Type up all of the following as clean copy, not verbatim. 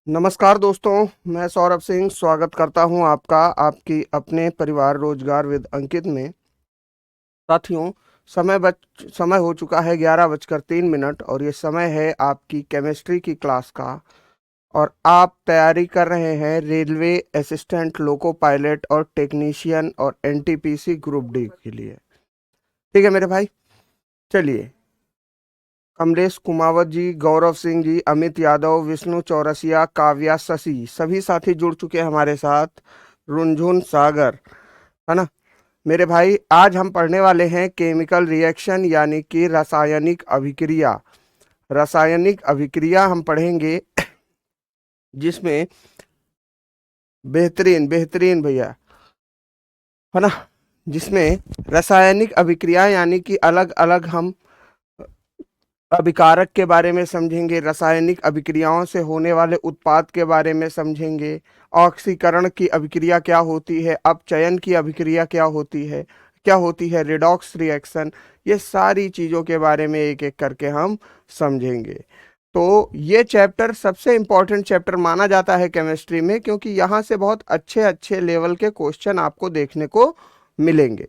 नमस्कार दोस्तों, मैं सौरभ सिंह स्वागत करता हूं आपका आपकी अपने परिवार रोजगार विद अंकित में। साथियों, समय हो चुका है 11:03 और ये समय है आपकी केमिस्ट्री की क्लास का। और आप तैयारी कर रहे हैं रेलवे असिस्टेंट, लोको पायलट और टेक्नीशियन और एनटीपीसी ग्रुप डी के लिए। ठीक है मेरे भाई, चलिए। कमलेश कुमावत जी, गौरव सिंह जी, अमित यादव, विष्णु चौरसिया, काव्या, शशि, सभी साथी जुड़ चुके हैं हमारे साथ। रुनझुन सागर, है ना मेरे भाई। आज हम पढ़ने वाले हैं केमिकल रिएक्शन यानी कि रासायनिक अभिक्रिया। रासायनिक अभिक्रिया हम पढ़ेंगे जिसमें बेहतरीन बेहतरीन भैया, है ना, जिसमें रासायनिक अभिक्रिया यानी कि अलग अलग हम अभिकारक के बारे में समझेंगे, रासायनिक अभिक्रियाओं से होने वाले उत्पाद के बारे में समझेंगे, ऑक्सीकरण की अभिक्रिया क्या होती है, अपचयन की अभिक्रिया क्या होती है रिडॉक्स रिएक्शन। ये सारी चीज़ों के बारे में एक एक करके हम समझेंगे। तो ये चैप्टर सबसे इम्पोर्टेंट चैप्टर माना जाता है केमिस्ट्री में, क्योंकि यहाँ से बहुत अच्छे अच्छे लेवल के क्वेश्चन आपको देखने को मिलेंगे।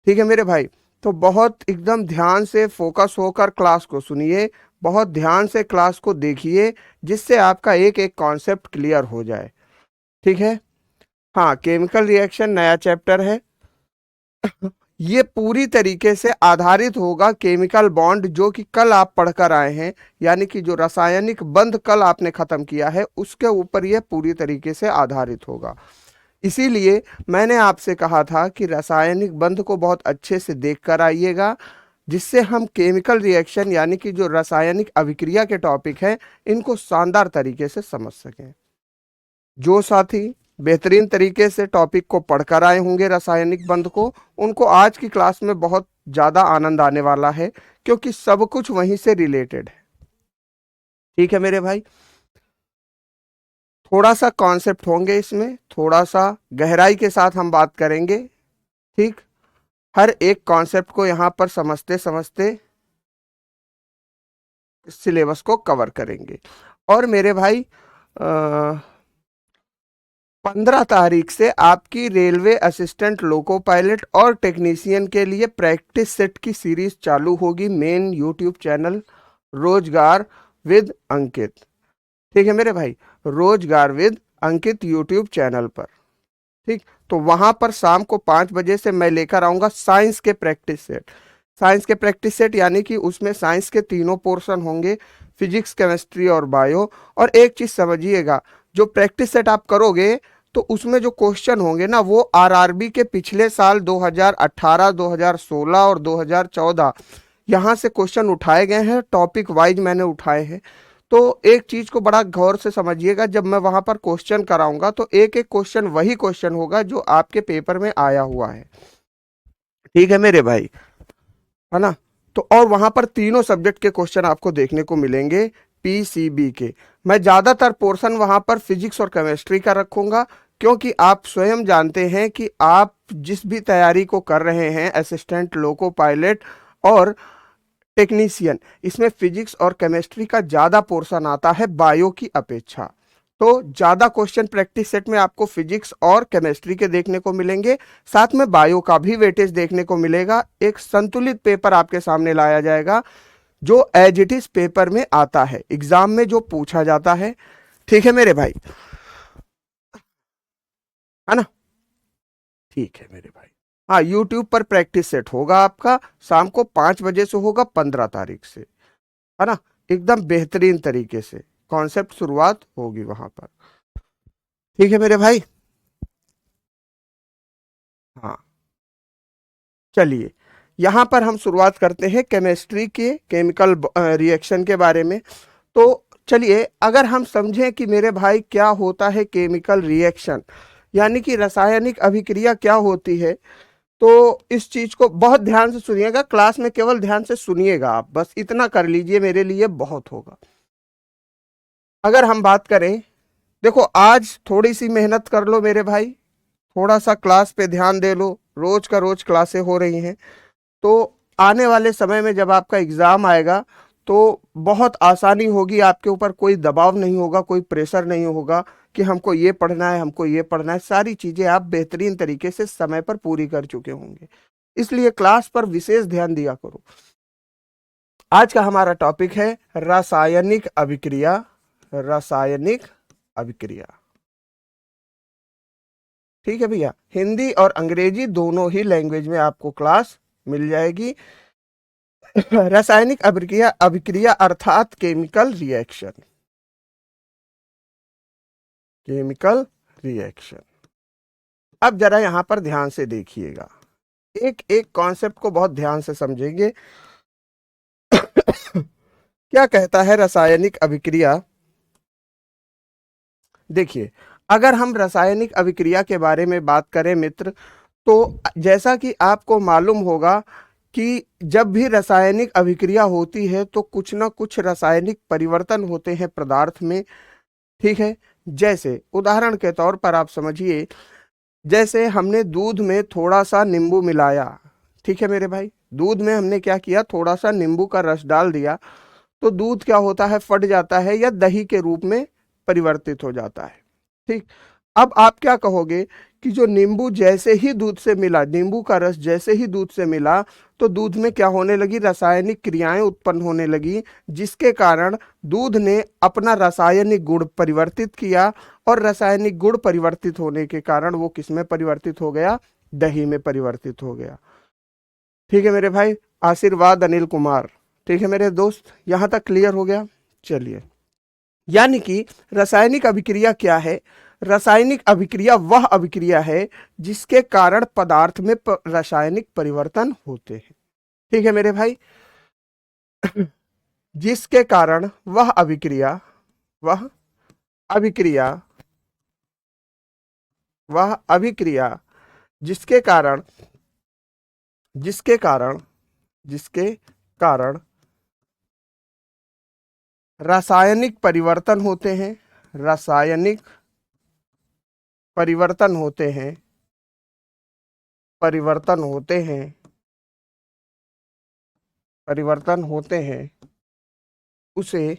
ठीक है मेरे भाई, तो बहुत एकदम ध्यान से फोकस होकर क्लास को सुनिए, बहुत ध्यान से क्लास को देखिए, जिससे आपका एक एक कॉन्सेप्ट क्लियर हो जाए। ठीक है। हाँ, केमिकल रिएक्शन नया चैप्टर है। ये पूरी तरीके से आधारित होगा केमिकल बॉन्ड, जो कि कल आप पढ़कर आए हैं, यानी कि जो रासायनिक बंध कल आपने खत्म किया है उसके ऊपर यह पूरी तरीके से आधारित होगा। इसीलिए मैंने आपसे कहा था कि रासायनिक बंध को बहुत अच्छे से देख कर आइएगा, जिससे हम केमिकल रिएक्शन यानी कि जो रासायनिक अभिक्रिया के टॉपिक हैं इनको शानदार तरीके से समझ सकें। जो साथी बेहतरीन तरीके से टॉपिक को पढ़कर आए होंगे रासायनिक बंध को, उनको आज की क्लास में बहुत ज़्यादा आनंद आने वाला है, क्योंकि सब कुछ वहीं से रिलेटेड है। ठीक है मेरे भाई, थोड़ा सा कॉन्सेप्ट होंगे इसमें, थोड़ा सा गहराई के साथ हम बात करेंगे। ठीक, हर एक कॉन्सेप्ट को यहाँ पर समझते समझते सिलेबस को कवर करेंगे। और मेरे भाई 15 तारीख से आपकी रेलवे असिस्टेंट, लोको पायलट और टेक्नीशियन के लिए प्रैक्टिस सेट की सीरीज चालू होगी मेन यूट्यूब चैनल रोजगार विद अंकित। ठीक है मेरे भाई, रोजगार विद अंकित यूट्यूब चैनल पर। ठीक, तो वहां पर शाम को 5 बजे से मैं लेकर आऊंगा साइंस के प्रैक्टिस सेट। साइंस के प्रैक्टिस सेट यानी कि उसमें साइंस के तीनों पोर्शन होंगे, फिजिक्स, केमिस्ट्री और बायो। और एक चीज समझिएगा, जो प्रैक्टिस सेट आप करोगे तो उसमें जो क्वेश्चन होंगे ना, वो आरआरबी के पिछले साल 2018, 2016 और 2014 यहाँ से क्वेश्चन उठाए गए हैं, टॉपिक वाइज मैंने उठाए हैं। तो एक चीज को बड़ा गौर से समझिएगा, जब मैं वहां पर क्वेश्चन कराऊंगा तो एक एक क्वेश्चन वही क्वेश्चन होगा जो आपके पेपर में आया हुआ है। ठीक है मेरे भाई, है ना। तो और वहां पर तीनों सब्जेक्ट के क्वेश्चन आपको देखने को मिलेंगे पीसीबी के। मैं ज्यादातर पोर्शन वहां पर फिजिक्स और केमिस्ट्री का रखूंगा, क्योंकि आप स्वयं जानते हैं कि आप जिस भी तैयारी को कर रहे हैं, असिस्टेंट, लोको पायलट और टेक्नीशियन, इसमें फिजिक्स और केमिस्ट्री का ज्यादा पोर्शन आता है बायो की अपेक्षा। तो ज्यादा क्वेश्चन प्रैक्टिस सेट में आपको फिजिक्स और केमिस्ट्री के देखने को मिलेंगे, साथ में बायो का भी वेटेज देखने को मिलेगा। एक संतुलित पेपर आपके सामने लाया जाएगा, जो एज इट इज पेपर में आता है, एग्जाम में जो पूछा जाता है। ठीक है मेरे भाई, है ना। ठीक है मेरे भाई, हाँ, यूट्यूब पर प्रैक्टिस सेट होगा आपका, शाम को 5 बजे से होगा 15 तारीख से, है ना। एकदम बेहतरीन तरीके से कॉन्सेप्ट शुरुआत होगी वहां पर। ठीक है मेरे भाई, हाँ, चलिए यहां पर हम शुरुआत करते हैं केमिस्ट्री के केमिकल रिएक्शन के बारे में। तो चलिए, अगर हम समझें कि मेरे भाई क्या होता है केमिकल रिएक्शन, यानी कि रासायनिक अभिक्रिया क्या होती है, तो इस चीज को बहुत ध्यान से सुनिएगा। क्लास में केवल ध्यान से सुनिएगा, आप बस इतना कर लीजिए, मेरे लिए बहुत होगा। अगर हम बात करें, देखो आज थोड़ी सी मेहनत कर लो मेरे भाई, थोड़ा सा क्लास पे ध्यान दे लो, रोज का रोज क्लासें हो रही हैं। तो आने वाले समय में जब आपका एग्जाम आएगा तो बहुत आसानी होगी, आपके ऊपर कोई दबाव नहीं होगा, कोई प्रेशर नहीं होगा कि हमको ये पढ़ना है, हमको ये पढ़ना है। सारी चीजें आप बेहतरीन तरीके से समय पर पूरी कर चुके होंगे, इसलिए क्लास पर विशेष ध्यान दिया करो। आज का हमारा टॉपिक है रासायनिक अभिक्रिया। रासायनिक अभिक्रिया, ठीक है भैया। हिंदी और अंग्रेजी दोनों ही लैंग्वेज में आपको क्लास मिल जाएगी। रासायनिक अभिक्रिया, अभिक्रिया अर्थात केमिकल रिएक्शन। Chemical reaction. अब जरा यहां पर ध्यान से देखिएगा, एक एक कॉन्सेप्ट को बहुत ध्यान से समझेंगे। क्या कहता है रासायनिक अभिक्रिया? देखिए, अगर हम रासायनिक अभिक्रिया के बारे में बात करें मित्र, तो जैसा कि आपको मालूम होगा कि जब भी रासायनिक अभिक्रिया होती है तो कुछ ना कुछ रासायनिक परिवर्तन होते हैं पदार्थ में, ठीक है। जैसे उदाहरण के तौर पर आप समझिए, जैसे हमने दूध में थोड़ा सा नींबू मिलाया, ठीक है मेरे भाई, दूध में हमने क्या किया, थोड़ा सा नींबू का रस डाल दिया, तो दूध क्या होता है, फट जाता है या दही के रूप में परिवर्तित हो जाता है, ठीक। अब आप क्या कहोगे कि जो नींबू जैसे ही दूध से मिला, नींबू का रस जैसे ही दूध से मिला, तो दूध में क्या होने लगी, रासायनिक क्रियाएं उत्पन्न होने लगी, जिसके कारण दूध ने अपना रासायनिक गुण परिवर्तित किया, और रासायनिक गुण परिवर्तित होने के कारण वो किस में परिवर्तित हो गया, दही में परिवर्तित हो गया, ठीक है मेरे भाई। आशीर्वाद अनिल कुमार, ठीक है मेरे दोस्त, यहां तक क्लियर हो गया। चलिए, यानी कि रासायनिक अभिक्रिया क्या है? रासायनिक अभिक्रिया वह अभिक्रिया है जिसके कारण पदार्थ में रासायनिक परिवर्तन होते हैं, ठीक है मेरे भाई। जिसके कारण वह अभिक्रिया, वह अभिक्रिया, वह अभिक्रिया जिसके कारण, जिसके कारण, जिसके कारण रासायनिक परिवर्तन होते हैं, रासायनिक परिवर्तन होते हैं, परिवर्तन होते हैं, परिवर्तन होते हैं, उसे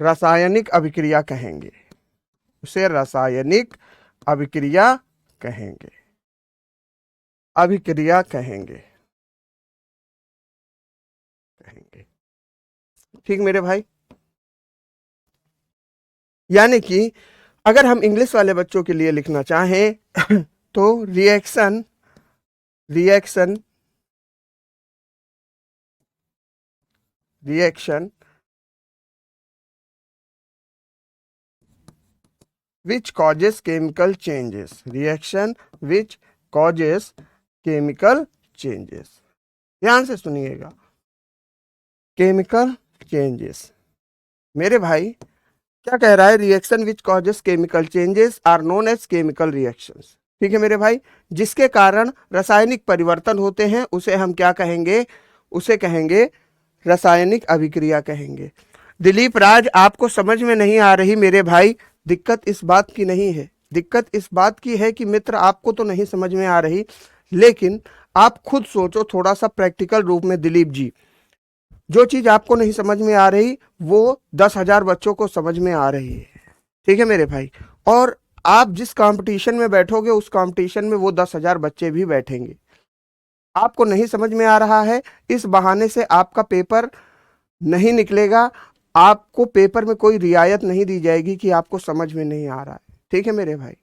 रासायनिक अभिक्रिया कहेंगे, उसे रासायनिक अभिक्रिया कहेंगे, अभिक्रिया कहेंगे, कहेंगे, ठीक मेरे भाई। यानी कि अगर हम इंग्लिश वाले बच्चों के लिए लिखना चाहें तो reaction, reaction, reaction which causes chemical changes, reaction which causes chemical changes। ध्यान से सुनिएगा, केमिकल चेंजेस, मेरे भाई क्या कह रहा है, reaction which causes chemical changes are known as chemical reactions, ठीक है मेरे भाई। जिसके कारण रासायनिक परिवर्तन होते हैं उसे हम क्या कहेंगे, उसे कहेंगे रासायनिक अभिक्रिया कहेंगे। दिलीप राज, आपको समझ में नहीं आ रही मेरे भाई, दिक्कत इस बात की नहीं है, दिक्कत इस बात की है कि मित्र आपको तो नहीं समझ में आ रही, लेकिन आप खुद सोचो थोड़ा सा प्रैक्टिकल रूप में दिलीप जी, जो चीज आपको नहीं समझ में आ रही वो 10,000 बच्चों को समझ में आ रही है, ठीक है मेरे भाई। और आप जिस कंपटीशन में बैठोगे उस कंपटीशन में वो 10,000 बच्चे भी बैठेंगे। आपको नहीं समझ में आ रहा है, इस बहाने से आपका पेपर नहीं निकलेगा, आपको पेपर में कोई रियायत नहीं दी जाएगी कि आपको समझ में नहीं आ रहा है, ठीक है मेरे भाई।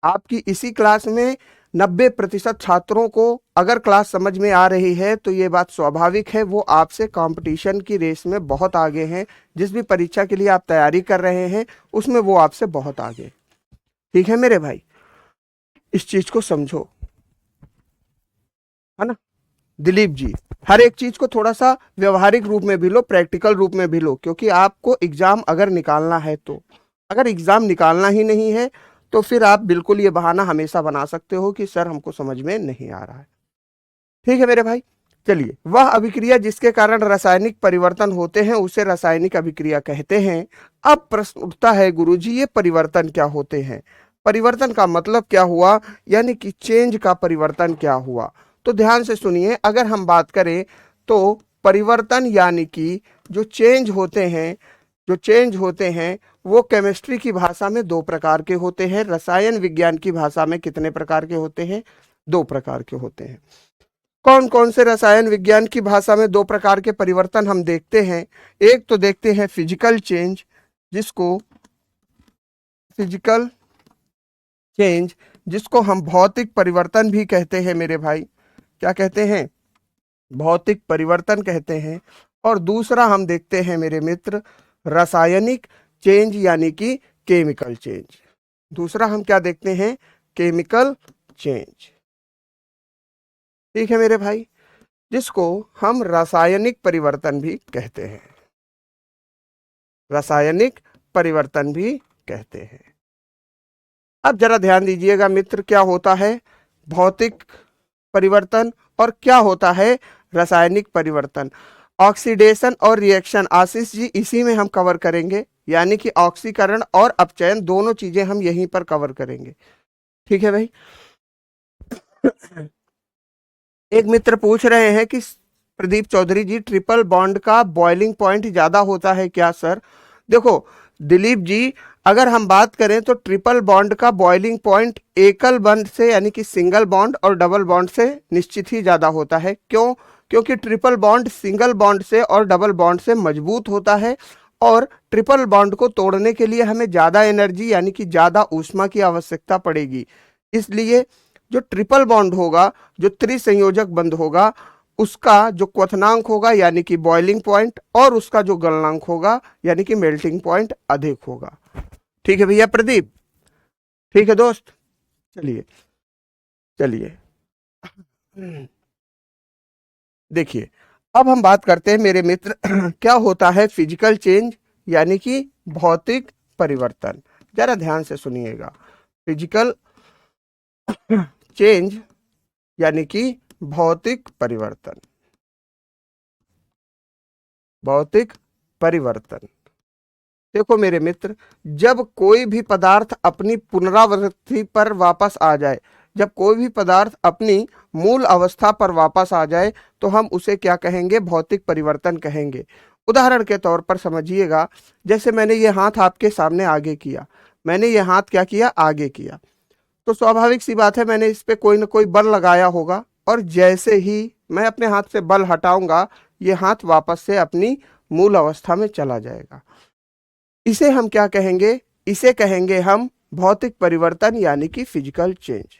आपकी इसी क्लास में 90% छात्रों को अगर क्लास समझ में आ रही है तो ये बात स्वाभाविक है, वो आपसे कंपटीशन की रेस में बहुत आगे हैं, जिस भी परीक्षा के लिए आप तैयारी कर रहे हैं उसमें वो आपसे बहुत आगे, ठीक है मेरे भाई। इस चीज को समझो, है ना दिलीप जी। हर एक चीज को थोड़ा सा व्यवहारिक रूप में भी लो, प्रैक्टिकल रूप में भी लो, क्योंकि आपको एग्जाम अगर निकालना है तो, अगर एग्जाम निकालना ही नहीं है तो फिर आप बिल्कुल ये बहाना हमेशा बना सकते हो कि सर हमको समझ में नहीं आ रहा है, ठीक है मेरे भाई। चलिए, वह अभिक्रिया जिसके कारण रासायनिक परिवर्तन होते हैं उसे रासायनिक अभिक्रिया कहते हैं। अब प्रश्न उठता है, गुरुजी ये परिवर्तन क्या होते हैं, परिवर्तन का मतलब क्या हुआ, यानी कि चेंज का परिवर्तन क्या हुआ। तो ध्यान से सुनिए, अगर हम बात करें तो परिवर्तन यानी कि जो चेंज होते हैं वो केमिस्ट्री की भाषा में दो प्रकार के होते हैं, रसायन विज्ञान की भाषा में कितने प्रकार के होते हैं? दो प्रकार के होते हैं। कौन कौन से रसायन विज्ञान की भाषा में दो प्रकार के परिवर्तन हम देखते हैं? एक तो देखते हैं फिजिकल चेंज, जिसको हम भौतिक परिवर्तन भी कहते हैं मेरे भाई। क्या कहते हैं? भौतिक परिवर्तन कहते हैं। और दूसरा हम देखते हैं मेरे मित्र रासायनिक चेंज यानी कि केमिकल चेंज। दूसरा हम क्या देखते हैं? Chemical change. ठीक है मेरे भाई, जिसको हम रासायनिक परिवर्तन भी कहते हैं, रासायनिक परिवर्तन भी कहते हैं। अब जरा ध्यान दीजिएगा मित्र, क्या होता है भौतिक परिवर्तन और क्या होता है रासायनिक परिवर्तन? ऑक्सीडेशन और रिएक्शन आशीष जी इसी में हम कवर करेंगे, यानी कि ऑक्सीकरण और अपचयन दोनों चीजें हम यहीं पर कवर करेंगे। ठीक है भाई। एक मित्र पूछ रहे हैं कि प्रदीप चौधरी जी ट्रिपल बॉन्ड का बॉइलिंग पॉइंट ज्यादा होता है क्या सर? देखो दिलीप जी, अगर हम बात करें तो ट्रिपल बॉन्ड का बॉइलिंग पॉइंट एकल बॉन्ड से यानी कि सिंगल बॉन्ड और डबल बॉन्ड से निश्चित ही ज्यादा होता है। क्यों? क्योंकि ट्रिपल बॉन्ड सिंगल बॉन्ड से और डबल बॉन्ड से मजबूत होता है और ट्रिपल बॉन्ड को तोड़ने के लिए हमें ज्यादा एनर्जी यानी कि ज्यादा ऊष्मा की आवश्यकता पड़ेगी। इसलिए जो ट्रिपल बॉन्ड होगा, जो त्रिसंयोजक बंध होगा, उसका जो क्वथनांक होगा यानी कि बॉइलिंग पॉइंट और उसका जो गलनांक होगा यानी कि मेल्टिंग पॉइंट अधिक होगा। ठीक है भैया प्रदीप? ठीक है दोस्त, चलिए देखिए अब हम बात करते हैं मेरे मित्र क्या होता है फिजिकल चेंज यानी कि भौतिक परिवर्तन। जरा ध्यान से सुनिएगा, फिजिकल चेंज यानी कि भौतिक परिवर्तन। भौतिक परिवर्तन, देखो मेरे मित्र, जब कोई भी पदार्थ अपनी पुनरावृत्ति पर वापस आ जाए, जब कोई भी पदार्थ अपनी मूल अवस्था पर वापस आ जाए तो हम उसे क्या कहेंगे? भौतिक परिवर्तन कहेंगे। उदाहरण के तौर पर समझिएगा, जैसे मैंने ये हाथ आपके सामने आगे किया, मैंने ये हाथ क्या किया? आगे किया, तो स्वाभाविक सी बात है मैंने इस पे कोई ना कोई बल लगाया होगा और जैसे ही मैं अपने हाथ से बल हटाऊंगा ये हाथ वापस से अपनी मूल अवस्था में चला जाएगा। इसे हम क्या कहेंगे? इसे कहेंगे हम भौतिक परिवर्तन यानी कि फिजिकल चेंज।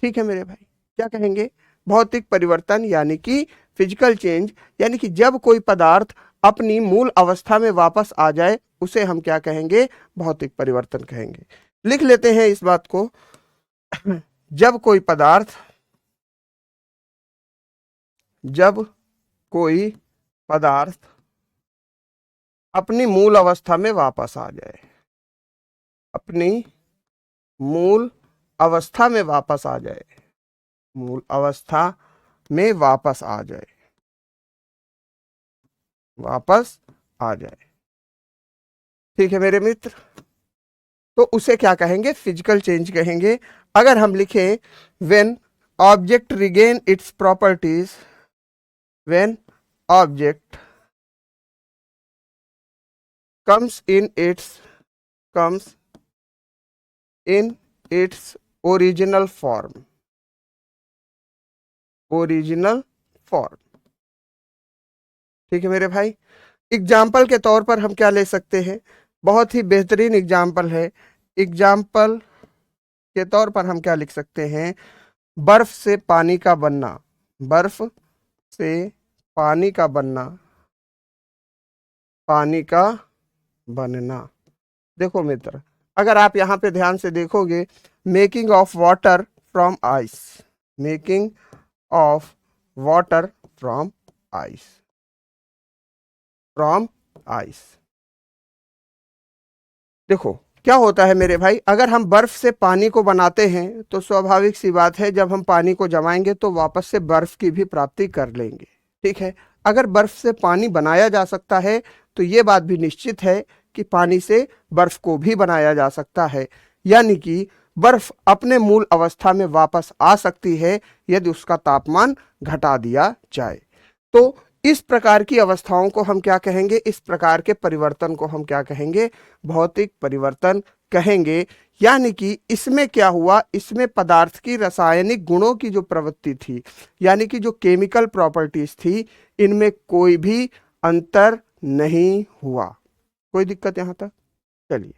ठीक है मेरे भाई, क्या कहेंगे? भौतिक परिवर्तन यानी कि फिजिकल चेंज, यानी कि जब कोई पदार्थ अपनी मूल अवस्था में वापस आ जाए उसे हम क्या कहेंगे? भौतिक परिवर्तन कहेंगे। लिख लेते हैं इस बात को। जब कोई पदार्थ अपनी मूल अवस्था में वापस आ जाए, अपनी मूल अवस्था में वापस आ जाए, मूल अवस्था में वापस आ जाए, वापस आ जाए। ठीक है मेरे मित्र, तो उसे क्या कहेंगे? फिजिकल चेंज कहेंगे। अगर हम लिखें when object regain its properties, when object comes in its original form, ठीक है मेरे भाई। एग्जाम्पल के तौर पर हम क्या ले सकते हैं? बहुत ही बेहतरीन एग्जाम्पल है। एग्जाम्पल के तौर पर हम क्या लिख सकते हैं? बर्फ से पानी का बनना, बर्फ से पानी का बनना, पानी का बनना। देखो मित्र, अगर आप यहां पे ध्यान से देखोगे, making of water from ice, making of water from ice, from ice. देखो क्या होता है मेरे भाई, अगर हम बर्फ से पानी को बनाते हैं तो स्वाभाविक सी बात है जब हम पानी को जमाएंगे तो वापस से बर्फ की भी प्राप्ति कर लेंगे। ठीक है, अगर बर्फ से पानी बनाया जा सकता है तो ये बात भी निश्चित है कि पानी से बर्फ को भी बनाया जा सकता है, यानी कि बर्फ अपने मूल अवस्था में वापस आ सकती है यदि उसका तापमान घटा दिया जाए। तो इस प्रकार की अवस्थाओं को हम क्या कहेंगे, इस प्रकार के परिवर्तन को हम क्या कहेंगे, भौतिक परिवर्तन कहेंगे। यानी कि इसमें क्या हुआ, इसमें पदार्थ की रासायनिक गुणों की जो प्रवृत्ति थी, यानी कि जो केमिकल प्रॉपर्टीज थी, इनमें कोई भी अंतर नहीं हुआ। कोई दिक्कत यहां तक? चलिए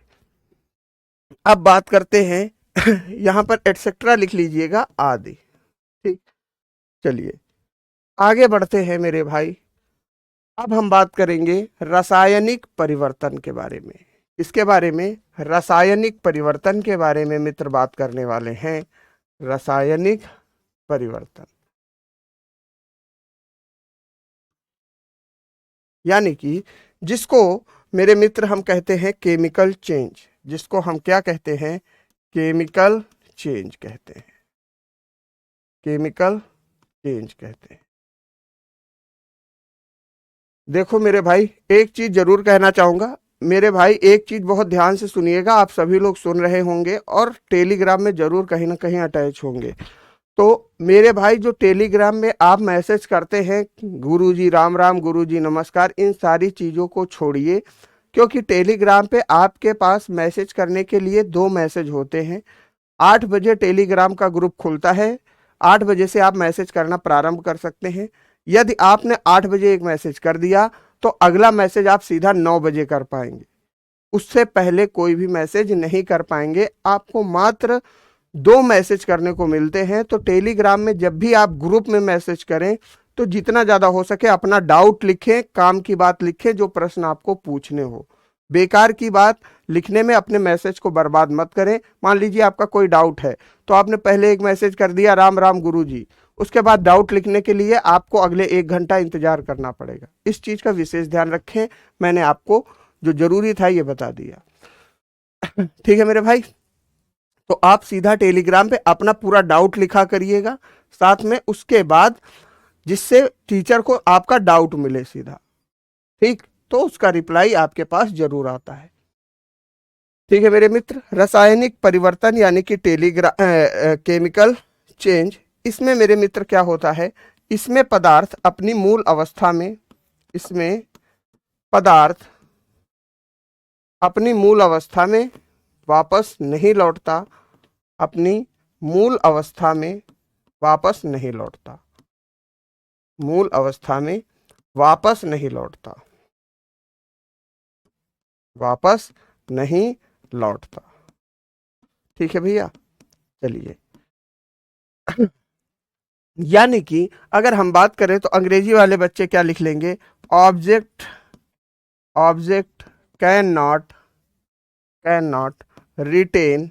अब बात करते हैं यहां पर एटसेट्रा लिख लीजिएगा, आदि। ठीक, चलिए आगे बढ़ते हैं मेरे भाई। अब हम बात करेंगे रासायनिक परिवर्तन के बारे में। इसके बारे में, रासायनिक परिवर्तन के बारे में मित्र बात करने वाले हैं। रासायनिक परिवर्तन यानी कि जिसको मेरे मित्र हम कहते हैं केमिकल चेंज, जिसको हम क्या कहते हैं, केमिकल चेंज कहते हैं, केमिकल चेंज कहते हैं। देखो मेरे भाई, एक चीज जरूर कहना चाहूंगा मेरे भाई, एक चीज बहुत ध्यान से सुनिएगा, आप सभी लोग सुन रहे होंगे और टेलीग्राम में जरूर कहीं ना कहीं अटैच होंगे। तो मेरे भाई, जो टेलीग्राम में आप मैसेज करते हैं गुरुजी राम राम, गुरुजी नमस्कार, इन सारी चीज़ों को छोड़िए, क्योंकि टेलीग्राम पे आपके पास मैसेज करने के लिए दो मैसेज होते हैं। 8 बजे टेलीग्राम का ग्रुप खुलता है, 8 बजे से आप मैसेज करना प्रारंभ कर सकते हैं। यदि आपने 8 बजे एक मैसेज कर दिया तो अगला मैसेज आप सीधा 9 बजे कर पाएंगे, उससे पहले कोई भी मैसेज नहीं कर पाएंगे। आपको मात्र दो मैसेज करने को मिलते हैं। तो टेलीग्राम में जब भी आप ग्रुप में मैसेज करें तो जितना ज्यादा हो सके अपना डाउट लिखें, काम की बात लिखें, जो प्रश्न आपको पूछने हो। बेकार की बात लिखने में अपने मैसेज को बर्बाद मत करें। मान लीजिए आपका कोई डाउट है तो आपने पहले एक मैसेज कर दिया राम राम गुरुजी, उसके बाद डाउट लिखने के लिए आपको अगले 1 घंटा इंतजार करना पड़ेगा। इस चीज का विशेष ध्यान रखें। मैंने आपको जो जरूरी था ये बता दिया। ठीक है मेरे भाई, तो आप सीधा टेलीग्राम पे अपना पूरा डाउट लिखा करिएगा, साथ में उसके बाद जिससे टीचर को आपका डाउट मिले सीधा, ठीक, तो उसका रिप्लाई आपके पास जरूर आता है। ठीक है मेरे मित्र, रासायनिक परिवर्तन यानी कि केमिकल चेंज, इसमें मेरे मित्र क्या होता है, इसमें पदार्थ अपनी मूल अवस्था में, इसमें पदार्थ अपनी मूल अवस्था में वापस नहीं लौटता, अपनी मूल अवस्था में वापस नहीं लौटता, मूल अवस्था में वापस नहीं लौटता, वापस नहीं लौटता। ठीक है भैया, चलिए यानी कि अगर हम बात करें तो अंग्रेजी वाले बच्चे क्या लिख लेंगे, object object can not retain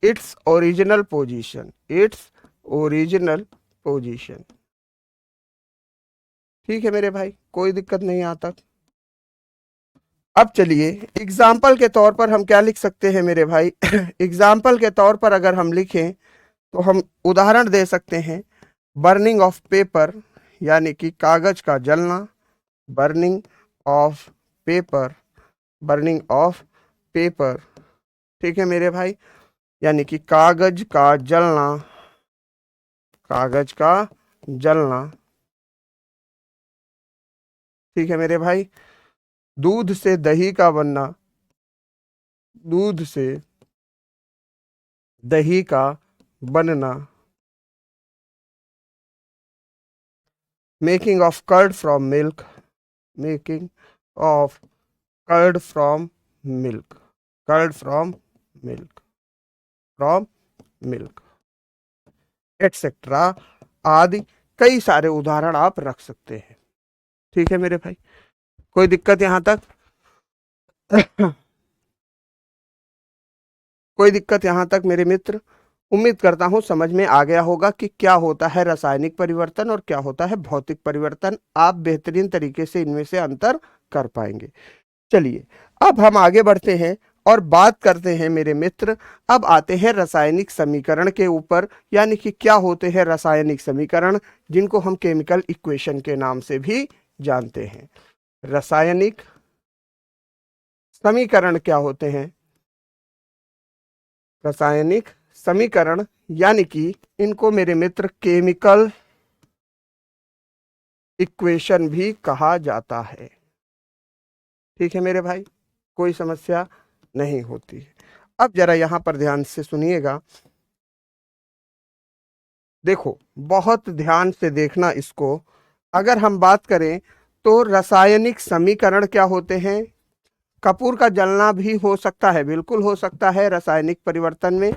its original position, its original position। ठीक है मेरे भाई, कोई दिक्कत नहीं यहाँ तक। अब चलिए एग्जाम्पल के तौर पर हम क्या लिख सकते हैं मेरे भाई एग्जाम्पल के तौर पर अगर हम लिखें तो हम उदाहरण दे सकते हैं, बर्निंग ऑफ पेपर यानी कि कागज का जलना, burning of paper, burning of paper. ठीक है मेरे भाई, यानी कि कागज का जलना, कागज का जलना। ठीक है मेरे भाई, दूध से दही का बनना, दूध से दही का बनना, making of curd from milk, making of curd from milk, curd from milk, from milk, etcetera आदि कई सारे उदाहरण आप रख सकते हैं। ठीक है मेरे भाई, कोई दिक्कत यहां तक? कोई दिक्कत यहां तक मेरे मित्र? उम्मीद करता हूं समझ में आ गया होगा कि क्या होता है रासायनिक परिवर्तन और क्या होता है भौतिक परिवर्तन। आप बेहतरीन तरीके से इनमें से अंतर कर पाएंगे। चलिए अब हम आगे बढ़ते हैं और बात करते हैं मेरे मित्र, अब आते हैं रासायनिक समीकरण के ऊपर, यानी कि क्या होते हैं रासायनिक समीकरण, जिनको हम केमिकल इक्वेशन के नाम से भी जानते हैं। रासायनिक समीकरण क्या होते हैं? रासायनिक समीकरण यानी कि इनको मेरे मित्र केमिकल इक्वेशन भी कहा जाता है। ठीक है मेरे भाई, कोई समस्या नहीं होती है। अब जरा यहां पर ध्यान से सुनिएगा, देखो बहुत ध्यान से देखना इसको। अगर हम बात करें तो रासायनिक समीकरण क्या होते हैं? कपूर का जलना भी हो सकता है, बिल्कुल हो सकता है रासायनिक परिवर्तन में।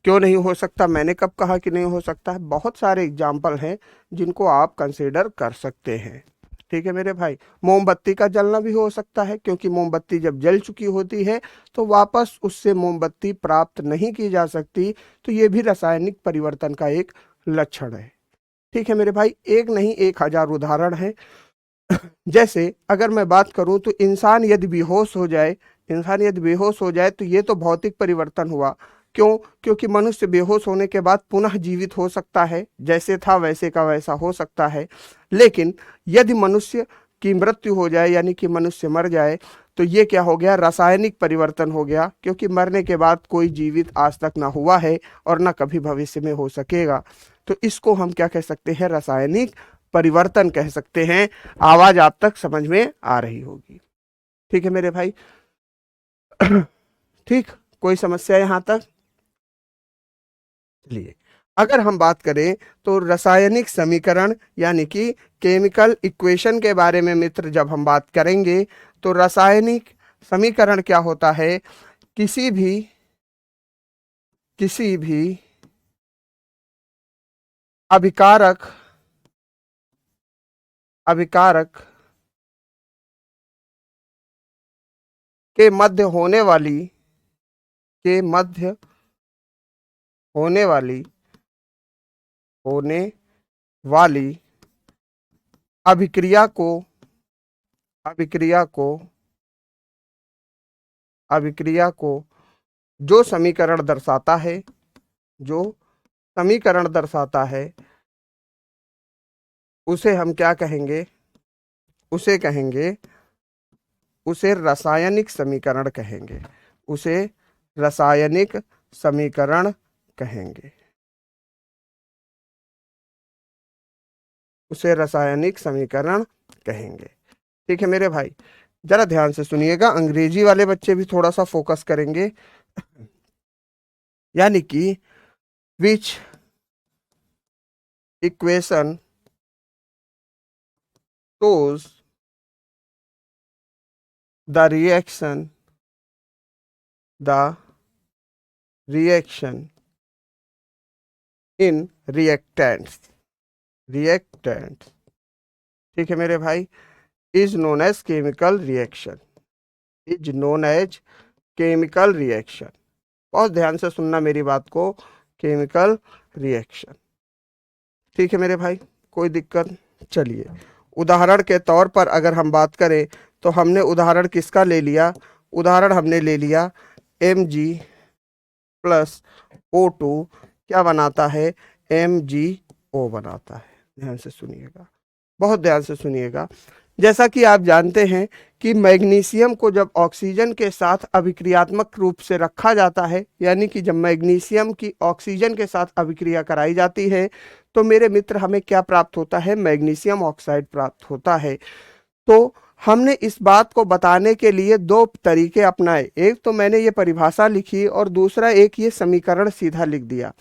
क्यों नहीं हो सकता? मैंने कब कहा कि नहीं हो सकता है? बहुत सारे एग्जाम्पल हैं जिनको आप कंसीडर कर सकते हैं। ठीक है मेरे भाई, मोमबत्ती का जलना भी हो सकता है, क्योंकि मोमबत्ती जब जल चुकी होती है तो वापस उससे मोमबत्ती प्राप्त नहीं की जा सकती, तो ये भी रासायनिक परिवर्तन का एक लक्षण है। ठीक है मेरे भाई, एक नहीं 1000 उदाहरण है। जैसे अगर मैं बात करूं तो इंसान यदि बेहोश हो जाए तो ये तो भौतिक परिवर्तन हुआ। क्यों? क्योंकि मनुष्य बेहोश होने के बाद पुनः जीवित हो सकता है, जैसे था वैसे का वैसा हो सकता है। लेकिन यदि मनुष्य की मृत्यु हो जाए, यानी कि मनुष्य मर जाए, तो ये क्या हो गया? रासायनिक परिवर्तन हो गया, क्योंकि मरने के बाद कोई जीवित आज तक ना हुआ है और ना कभी भविष्य में हो सकेगा। तो इसको हम क्या कह सकते हैं? रासायनिक परिवर्तन कह सकते हैं। आवाज आप तक समझ में आ रही होगी। ठीक है मेरे भाई। ठीक, कोई समस्या यहां तक? चलिए, अगर हम बात करें तो रासायनिक समीकरण यानी कि केमिकल इक्वेशन के बारे में मित्र जब हम बात करेंगे, तो रासायनिक समीकरण क्या होता है? किसी भी किसी भी अभिकारक अभिकारक के मध्य होने वाली के मध्य होने वाली होने वाली अभिक्रिया को अभिक्रिया को अभिक्रिया को जो समीकरण दर्शाता है जो समीकरण दर्शाता है उसे हम क्या कहेंगे? उसे कहेंगे उसे रासायनिक समीकरण कहेंगे। उसे रासायनिक समीकरण कहेंगे। उसे रासायनिक समीकरण कहेंगे। ठीक है मेरे भाई, जरा ध्यान से सुनिएगा, अंग्रेजी वाले बच्चे भी थोड़ा सा फोकस करेंगे। यानी कि विच equation shows the the reaction in reactants, ठीक है मेरे भाई, is known as chemical reaction is known as chemical reaction. बहुत ध्यान से सुनना मेरी बात को, केमिकल रिएक्शन। ठीक है मेरे भाई, कोई दिक्कत? चलिए, उदाहरण के तौर पर अगर हम बात करें तो हमने उदाहरण किसका ले लिया? उदाहरण हमने ले लिया Mg+O2 क्या बनाता है? MgO बनाता है। ध्यान से सुनिएगा, बहुत ध्यान से सुनिएगा। जैसा कि आप जानते हैं कि मैग्नीशियम को जब ऑक्सीजन के साथ अभिक्रियात्मक रूप से रखा जाता है, यानी कि जब मैग्नीशियम की ऑक्सीजन के साथ अभिक्रिया कराई जाती है, तो मेरे मित्र हमें क्या प्राप्त होता है? मैग्नीशियम ऑक्साइड प्राप्त होता है। तो हमने इस बात को बताने के लिए दो तरीके अपनाए। एक तो मैंने ये परिभाषा लिखी और दूसरा एक ये समीकरण सीधा लिख दिया।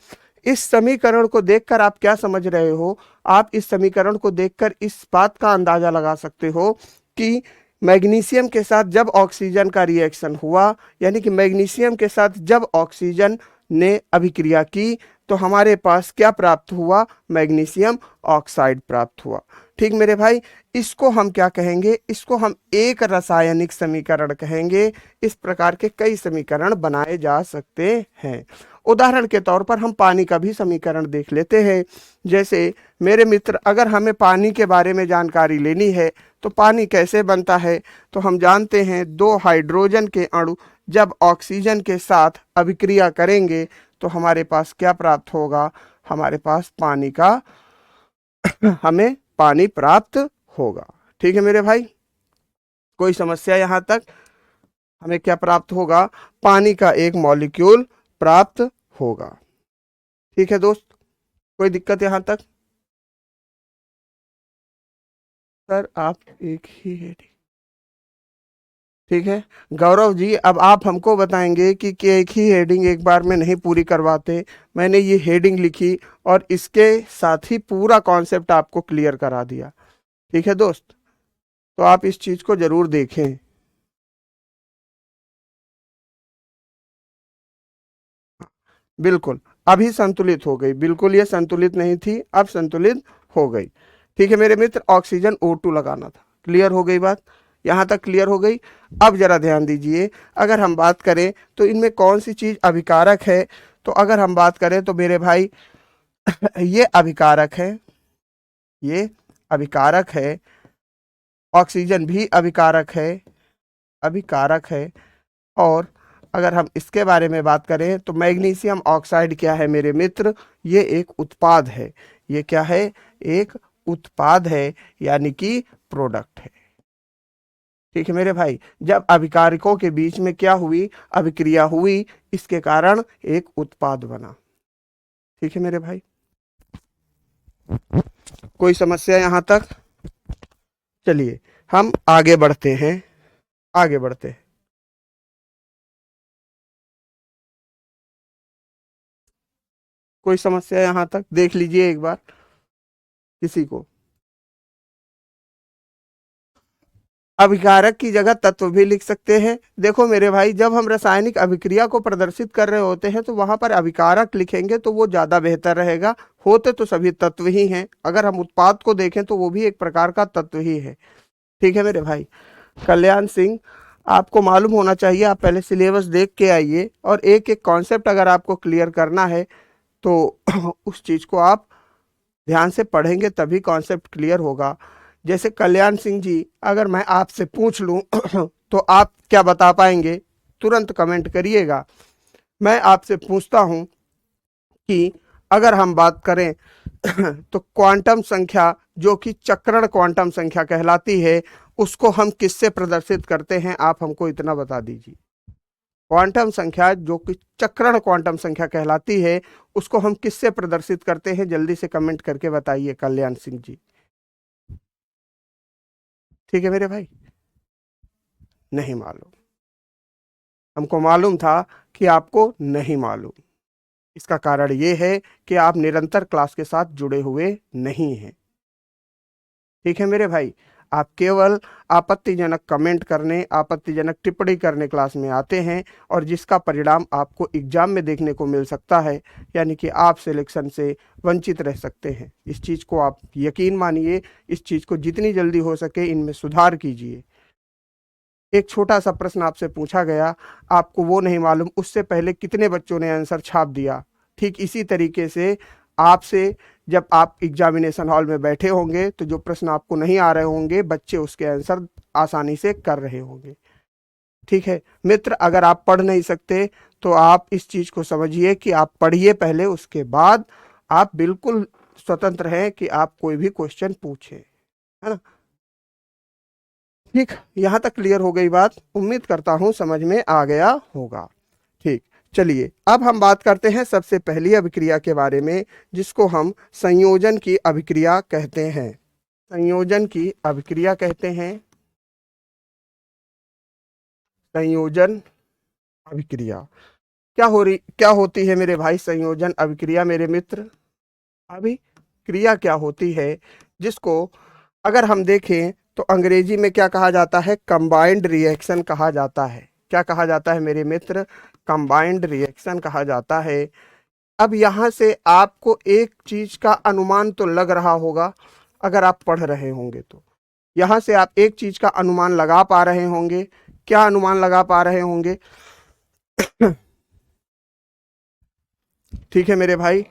इस समीकरण को देखकर आप क्या समझ रहे हो? आप इस समीकरण को देखकर इस बात का अंदाजा लगा सकते हो कि मैग्नीशियम के साथ जब ऑक्सीजन का रिएक्शन हुआ, यानी कि मैग्नीशियम के साथ जब ऑक्सीजन ने अभिक्रिया की, तो हमारे पास क्या प्राप्त हुआ? मैग्नीशियम ऑक्साइड प्राप्त हुआ। ठीक मेरे भाई, इसको हम क्या कहेंगे? इसको हम एक रासायनिक समीकरण कहेंगे। इस प्रकार के कई समीकरण बनाए जा सकते हैं। उदाहरण के तौर पर हम पानी का भी समीकरण देख लेते हैं। जैसे मेरे मित्र, अगर हमें पानी के बारे में जानकारी लेनी है तो पानी कैसे बनता है, तो हम जानते हैं दो हाइड्रोजन के अणु जब ऑक्सीजन के साथ अभिक्रिया करेंगे तो हमारे पास क्या प्राप्त होगा? हमारे पास पानी का हमें पानी प्राप्त होगा। ठीक है मेरे भाई, कोई समस्या यहां तक? हमें क्या प्राप्त होगा? पानी का एक मॉलिक्यूल प्राप्त होगा। ठीक है दोस्त, कोई दिक्कत यहां तक? सर आप एक ही हेडिंग, ठीक है गौरव जी, अब आप हमको बताएंगे कि एक ही हेडिंग एक बार में नहीं पूरी करवाते। मैंने ये हेडिंग लिखी और इसके साथ ही पूरा कॉन्सेप्ट आपको क्लियर करा दिया। ठीक है दोस्त, तो आप इस चीज को जरूर देखें। बिल्कुल, अभी संतुलित हो गई, बिल्कुल ये संतुलित नहीं थी, अब संतुलित हो गई। ठीक है मेरे मित्र, ऑक्सीजन O2 लगाना था। क्लियर हो गई बात, यहां तक क्लियर हो गई। अब जरा ध्यान दीजिए, अगर हम बात करें तो इनमें कौन सी चीज अभिकारक है, तो अगर हम बात करें तो मेरे भाई ये अभिकारक है, ये अभिकारक है। ऑक्सीजन भी अभिकारक है, अभिकारक है। और अगर हम इसके बारे में बात करें तो मैग्नीशियम ऑक्साइड क्या है मेरे मित्र, ये एक उत्पाद है। ये क्या है, एक उत्पाद है, यानी कि प्रोडक्ट है। ठीक है मेरे भाई, जब अभिकारकों के बीच में क्या हुई, अभिक्रिया हुई, इसके कारण एक उत्पाद बना। ठीक है मेरे भाई, कोई समस्या यहां तक? चलिए हम आगे बढ़ते हैं, आगे बढ़ते हैं। कोई समस्या यहां तक देख लीजिए एक बार किसी को। अभिकारक की जगह तत्व भी लिख सकते हैं। देखो मेरे भाई, जब हम रासायनिक अभिक्रिया को प्रदर्शित कर रहे होते हैं तो वहां पर अभिकारक लिखेंगे तो वो ज्यादा बेहतर रहेगा। होते तो सभी तत्व ही हैं, अगर हम उत्पाद को देखें तो वो भी एक प्रकार का तत्व ही है। ठीक है मेरे भाई, कल्याण सिंह, आपको मालूम होना चाहिए, आप पहले सिलेबस देख के आइए और एक एक कॉन्सेप्ट अगर आपको क्लियर करना है तो उस चीज को आप ध्यान से पढ़ेंगे तभी कॉन्सेप्ट क्लियर होगा। जैसे कल्याण सिंह जी, अगर मैं आपसे पूछ लूं तो आप क्या बता पाएंगे, तुरंत कमेंट करिएगा। मैं आपसे पूछता हूं कि अगर हम बात करें तो क्वांटम संख्या जो कि चक्रण क्वांटम संख्या कहलाती है, उसको हम किससे प्रदर्शित करते हैं, आप हमको इतना बता दीजिए। क्वांटम संख्या जो कि चक्रण क्वांटम संख्या कहलाती है, उसको हम किससे प्रदर्शित करते हैं, जल्दी से कमेंट करके बताइए कल्याण सिंह जी। ठीक है मेरे भाई, नहीं मालूम, हमको मालूम था कि आपको नहीं मालूम। इसका कारण ये है कि आप निरंतर क्लास के साथ जुड़े हुए नहीं हैं। ठीक है मेरे भाई, आप केवल आपत्तिजनक कमेंट करने, आपत्तिजनक टिप्पणी करने क्लास में आते हैं और जिसका परिणाम आपको एग्जाम में देखने को मिल सकता है, यानी कि आप सिलेक्शन से वंचित रह सकते हैं। इस चीज़ को आप यकीन मानिए, इस चीज़ को जितनी जल्दी हो सके इनमें सुधार कीजिए। एक छोटा सा प्रश्न आपसे पूछा गया, आपको वो नहीं मालूम उससे पहले कितने बच्चों ने आंसर छाप दिया। ठीक इसी तरीके से आपसे जब आप एग्जामिनेशन हॉल में बैठे होंगे तो जो प्रश्न आपको नहीं आ रहे होंगे, बच्चे उसके आंसर आसानी से कर रहे होंगे। ठीक है मित्र, अगर आप पढ़ नहीं सकते तो आप इस चीज को समझिए कि आप पढ़िए पहले, उसके बाद आप बिल्कुल स्वतंत्र हैं कि आप कोई भी क्वेश्चन पूछे, है ना। ठीक, यहाँ तक क्लियर हो गई बात, उम्मीद करता हूँ समझ में आ गया होगा। ठीक, चलिए अब हम बात करते हैं सबसे पहली अभिक्रिया के बारे में, जिसको हम संयोजन की अभिक्रिया कहते हैं। संयोजन की अभिक्रिया कहते हैं, संयोजन अभिक्रिया। क्या होती है मेरे भाई संयोजन अभिक्रिया मेरे मित्र? अभिक्रिया क्या होती है, जिसको अगर हम देखें तो अंग्रेजी में क्या कहा जाता है, कंबाइंड रिएक्शन कहा जाता है। क्या कहा जाता है मेरे मित्र? कंबाइंड रिएक्शन कहा जाता है। अब यहां से आपको एक चीज का अनुमान तो लग रहा होगा, अगर आप पढ़ रहे होंगे तो यहां से आप एक चीज का अनुमान लगा पा रहे होंगे। क्या अनुमान लगा पा रहे होंगे? ठीक है मेरे भाई,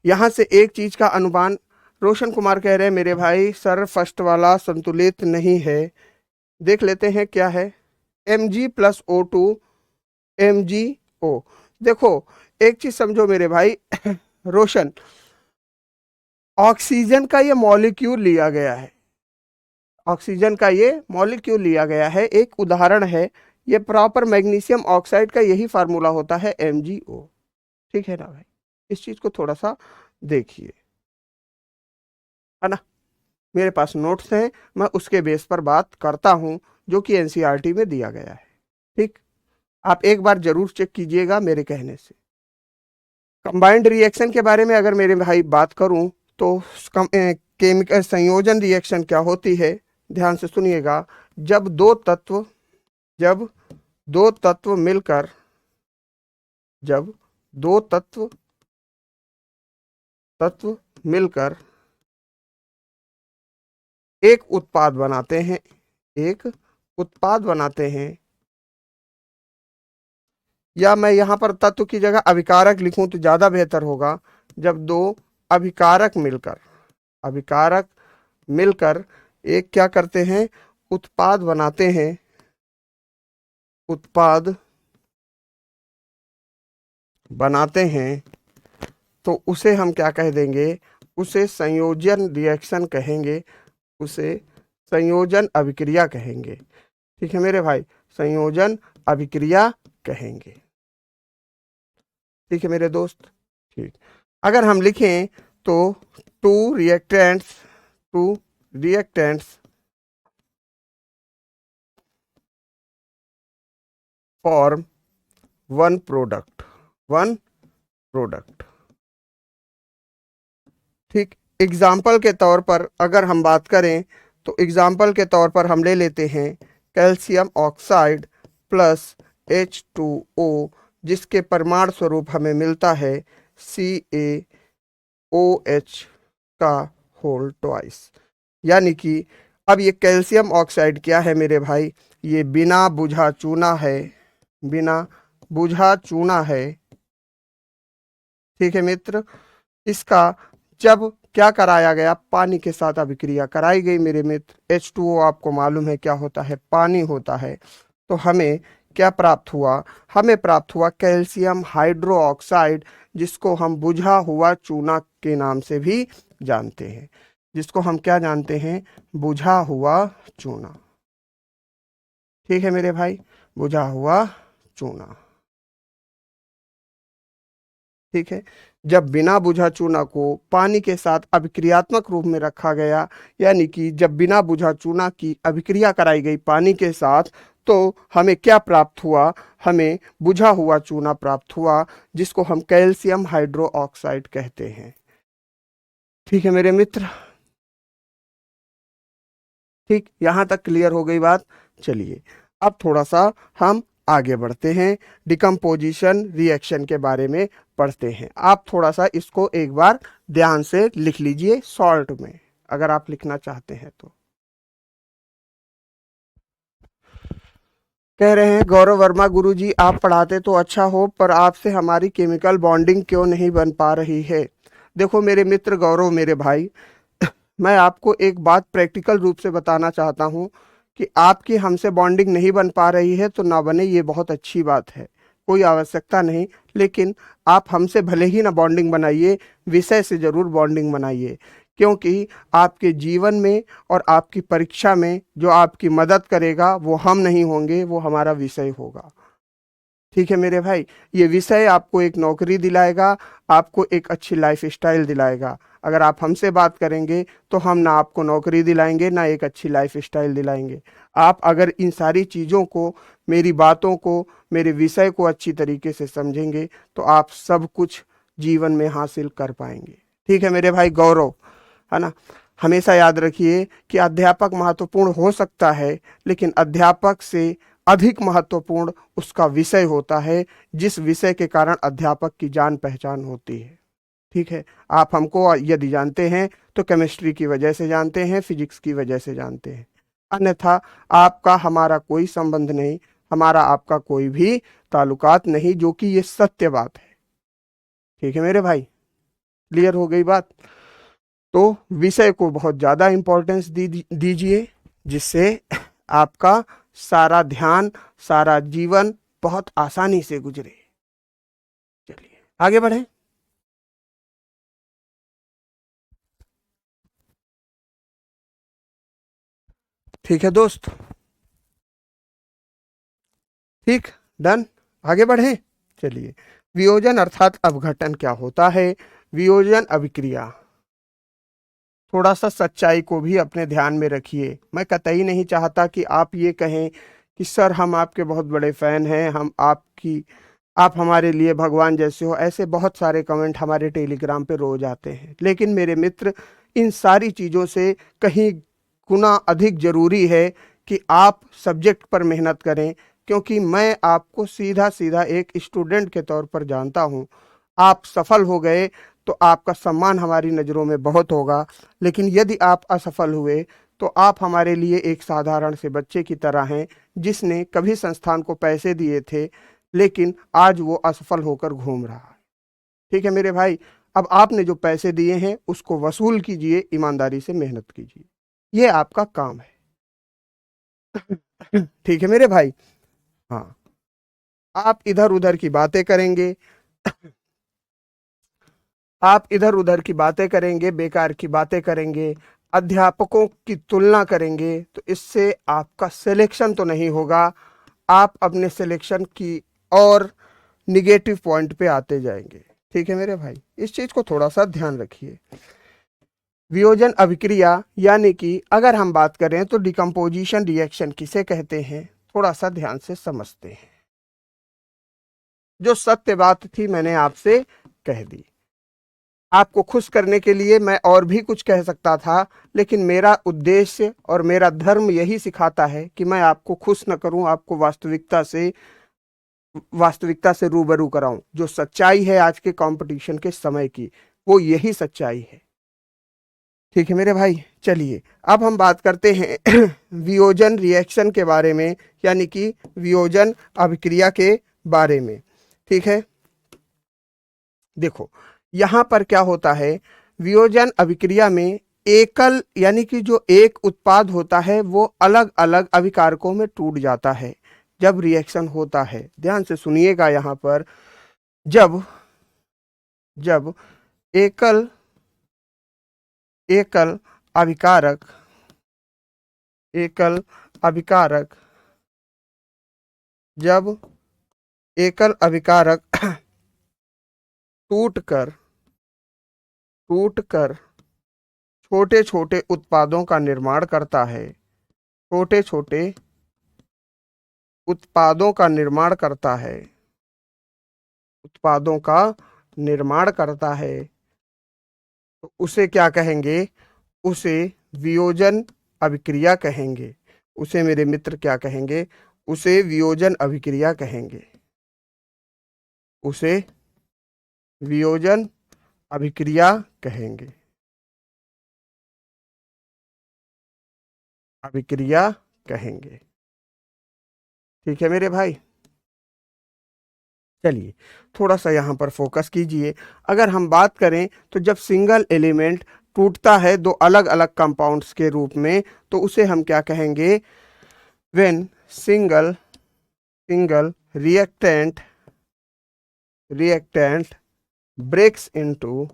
यहां से एक चीज का अनुमान, रोशन कुमार कह रहे हैं मेरे भाई सर फर्स्ट वाला संतुलित नहीं है। देख लेते हैं क्या है, Mg+O2, MgO। देखो एक चीज समझो मेरे भाई रोशन, ऑक्सीजन का ये मॉलिक्यूल लिया गया है, ऑक्सीजन का ये मॉलिक्यूल लिया गया है, एक उदाहरण है। ये प्रॉपर मैग्नीशियम ऑक्साइड का यही फार्मूला होता है MgO। ठीक है ना भाई, इस चीज को थोड़ा सा देखिए, है ना। मेरे पास नोट्स हैं, मैं उसके बेस पर बात करता हूं जो कि एनसीईआरटी में दिया गया है। ठीक, आप एक बार जरूर चेक कीजिएगा मेरे कहने से। कंबाइंड रिएक्शन के बारे में अगर मेरे भाई बात करूं तो केमिकल संयोजन रिएक्शन क्या होती है, ध्यान से सुनिएगा। जब जब दो तत्व मिलकर जब दो तत्व मिलकर एक उत्पाद बनाते हैं, एक उत्पाद बनाते हैं, या मैं यहां पर तत्व की जगह अभिकारक लिखूं तो ज्यादा बेहतर होगा। जब दो अभिकारक मिलकर अभिकारक मिलकर एक क्या करते हैं, उत्पाद बनाते हैं, उत्पाद बनाते हैं, तो उसे हम क्या कह देंगे, उसे संयोजन रिएक्शन कहेंगे, उसे संयोजन अभिक्रिया कहेंगे। ठीक है मेरे भाई, संयोजन अभिक्रिया कहेंगे। ठीक है मेरे दोस्त। ठीक, अगर हम लिखें तो to reactants form one product. ठीक, एग्जाम्पल के तौर पर अगर हम बात करें तो एग्जाम्पल के तौर पर हम ले लेते हैं कैल्शियम ऑक्साइड प्लस H2O, जिसके परमाणु स्वरूप हमें मिलता है CaOH का होल ट्वाइस। यानी कि अब ये कैल्शियम ऑक्साइड क्या है मेरे भाई, ये बिना बुझा चूना है, बिना बुझा चूना है। ठीक है मित्र, इसका जब क्या कराया गया, पानी के साथ अभिक्रिया कराई गई मेरे मित्र। H2O आपको मालूम है क्या होता है, पानी होता है। तो हमें क्या प्राप्त हुआ, हमें प्राप्त हुआ कैल्शियम हाइड्रोक्साइड, जिसको हम बुझा हुआ चूना के नाम से भी जानते हैं, जिसको हम क्या जानते हैं, बुझा हुआ चूना। ठीक है मेरे भाई, बुझा हुआ चूना। ठीक है, जब बिना बुझा चूना को पानी के साथ अभिक्रियात्मक रूप में रखा गया, यानी कि जब बिना बुझा चूना की अभिक्रिया कराई गई पानी के साथ, तो हमें क्या प्राप्त हुआ, हमें बुझा हुआ चूना प्राप्त हुआ, जिसको हम कैल्शियम हाइड्रोक्साइड कहते हैं। ठीक है मेरे मित्र। ठीक, यहां तक क्लियर हो गई बात। चलिए अब थोड़ा सा हम आगे बढ़ते हैं, डिकम्पोजिशन रिएक्शन के बारे में पढ़ते हैं। आप थोड़ा सा इसको एक बार ध्यान से लिख लीजिए शॉर्ट में, अगर आप लिखना चाहते हैं तो। कह रहे हैं गौरव वर्मा, गुरुजी आप पढ़ाते तो अच्छा हो, पर आपसे हमारी केमिकल बॉन्डिंग क्यों नहीं बन पा रही है। देखो मेरे मित्र गौरव, मेरे भाई, मैं आपको एक बात प्रैक्टिकल रूप से बताना चाहता हूं कि आपकी हमसे बॉन्डिंग नहीं बन पा रही है तो ना बने, ये बहुत अच्छी बात है, कोई आवश्यकता नहीं। लेकिन आप हमसे भले ही ना बॉन्डिंग बनाइए, विषय से जरूर बॉन्डिंग बनाइए, क्योंकि आपके जीवन में और आपकी परीक्षा में जो आपकी मदद करेगा वो हम नहीं होंगे, वो हमारा विषय होगा। ठीक है मेरे भाई, ये विषय आपको एक नौकरी दिलाएगा, आपको एक अच्छी लाइफ स्टाइल दिलाएगा। अगर आप हमसे बात करेंगे तो हम ना आपको नौकरी दिलाएंगे, ना एक अच्छी लाइफ स्टाइल दिलाएंगे। आप अगर इन सारी चीज़ों को, मेरी बातों को, मेरे विषय को अच्छी तरीके से समझेंगे तो आप सब कुछ जीवन में हासिल कर पाएंगे। ठीक है मेरे भाई गौरव, है ना। हमेशा याद रखिए कि अध्यापक महत्वपूर्ण हो सकता है, लेकिन अध्यापक से अधिक महत्वपूर्ण उसका विषय होता है, जिस विषय के कारण अध्यापक की जान पहचान होती है। ठीक है, आप हमको यदि जानते हैं तो केमिस्ट्री की वजह से जानते हैं, फिजिक्स की वजह से जानते हैं, अन्यथा आपका हमारा कोई संबंध नहीं, हमारा आपका कोई भी ताल्लुकात नहीं, जो कि ये सत्य बात है। ठीक है मेरे भाई, क्लियर हो गई बात। तो विषय को बहुत ज़्यादा इंपॉर्टेंस दीजिए, जिससे आपका सारा ध्यान, सारा जीवन बहुत आसानी से गुजरे। चलिए आगे बढ़े। ठीक है दोस्त, ठीक, डन, आगे बढ़े। चलिए, वियोजन अर्थात अपघटन क्या होता है, वियोजन अभिक्रिया। थोड़ा सा सच्चाई को भी अपने ध्यान में रखिए। मैं कतई नहीं चाहता कि आप ये कहें कि सर हम आपके बहुत बड़े फैन हैं, आप हमारे लिए भगवान जैसे हो। ऐसे बहुत सारे कमेंट हमारे टेलीग्राम पे रोज आते हैं, लेकिन मेरे मित्र, इन सारी चीज़ों से कहीं गुना अधिक जरूरी है कि आप सब्जेक्ट पर मेहनत करें, क्योंकि मैं आपको सीधा सीधा एक स्टूडेंट के तौर पर जानता हूं। आप सफल हो गए तो आपका सम्मान हमारी नज़रों में बहुत होगा, लेकिन यदि आप असफल हुए तो आप हमारे लिए एक साधारण से बच्चे की तरह हैं, जिसने कभी संस्थान को पैसे दिए थे लेकिन आज वो असफल होकर घूम रहा है। ठीक है मेरे भाई, अब आपने जो पैसे दिए हैं उसको वसूल कीजिए, ईमानदारी से मेहनत कीजिए, ये आपका काम है। ठीक है मेरे भाई। हाँ, आप इधर उधर की बातें करेंगे, आप इधर उधर की बातें करेंगे, बेकार की बातें करेंगे, अध्यापकों की तुलना करेंगे, तो इससे आपका सिलेक्शन तो नहीं होगा। आप अपने सिलेक्शन की और निगेटिव पॉइंट पे आते जाएंगे। ठीक है मेरे भाई, इस चीज को थोड़ा सा ध्यान रखिए। वियोजन अभिक्रिया यानी कि अगर हम बात करें तो डिकम्पोजिशन रिएक्शन किसे कहते हैं, थोड़ा सा ध्यान से समझते हैं। जो सत्य बात थी मैंने आपसे कह दी। आपको खुश करने के लिए मैं और भी कुछ कह सकता था, लेकिन मेरा उद्देश्य और मेरा धर्म यही सिखाता है कि मैं आपको खुश न करूं, आपको वास्तविकता से रूबरू कराऊं। जो सच्चाई है आज के कंपटीशन के समय की, वो यही सच्चाई है। ठीक है मेरे भाई, चलिए अब हम बात करते हैं वियोजन रिएक्शन के बारे में, यानी कि वियोजन अभिक्रिया के बारे में। ठीक है, देखो यहां पर क्या होता है, वियोजन अभिक्रिया में एकल यानी कि जो एक उत्पाद होता है वो अलग अलग अभिकारकों में टूट जाता है जब रिएक्शन होता है। ध्यान से सुनिएगा यहां पर, जब जब एकल एकल अभिकारक एकल अभिकारक जब एकल अभिकारक टूटकर टूटकर छोटे छोटे उत्पादों का निर्माण करता है, छोटे छोटे उत्पादों का निर्माण करता है, उत्पादों का निर्माण करता है, तो उसे क्या कहेंगे, उसे वियोजन अभिक्रिया कहेंगे। उसे मेरे मित्र क्या कहेंगे, उसे वियोजन अभिक्रिया कहेंगे, उसे वियोजन अभिक्रिया कहेंगे, अभिक्रिया कहेंगे। ठीक है मेरे भाई, चलिए थोड़ा सा यहाँ पर फोकस कीजिए। अगर हम बात करें तो जब सिंगल एलिमेंट टूटता है दो अलग अलग कंपाउंड्स के रूप में, तो उसे हम क्या कहेंगे, when single single reactant breaks into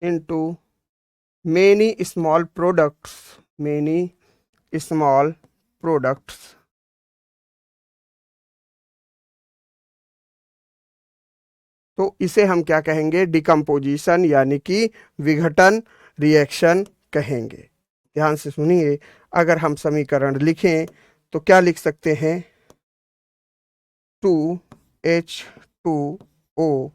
into many small products, तो इसे हम क्या कहेंगे, डिकम्पोजिशन यानी कि विघटन रिएक्शन कहेंगे। ध्यान से सुनिए, अगर हम समीकरण लिखें तो क्या लिख सकते हैं, 2H2O।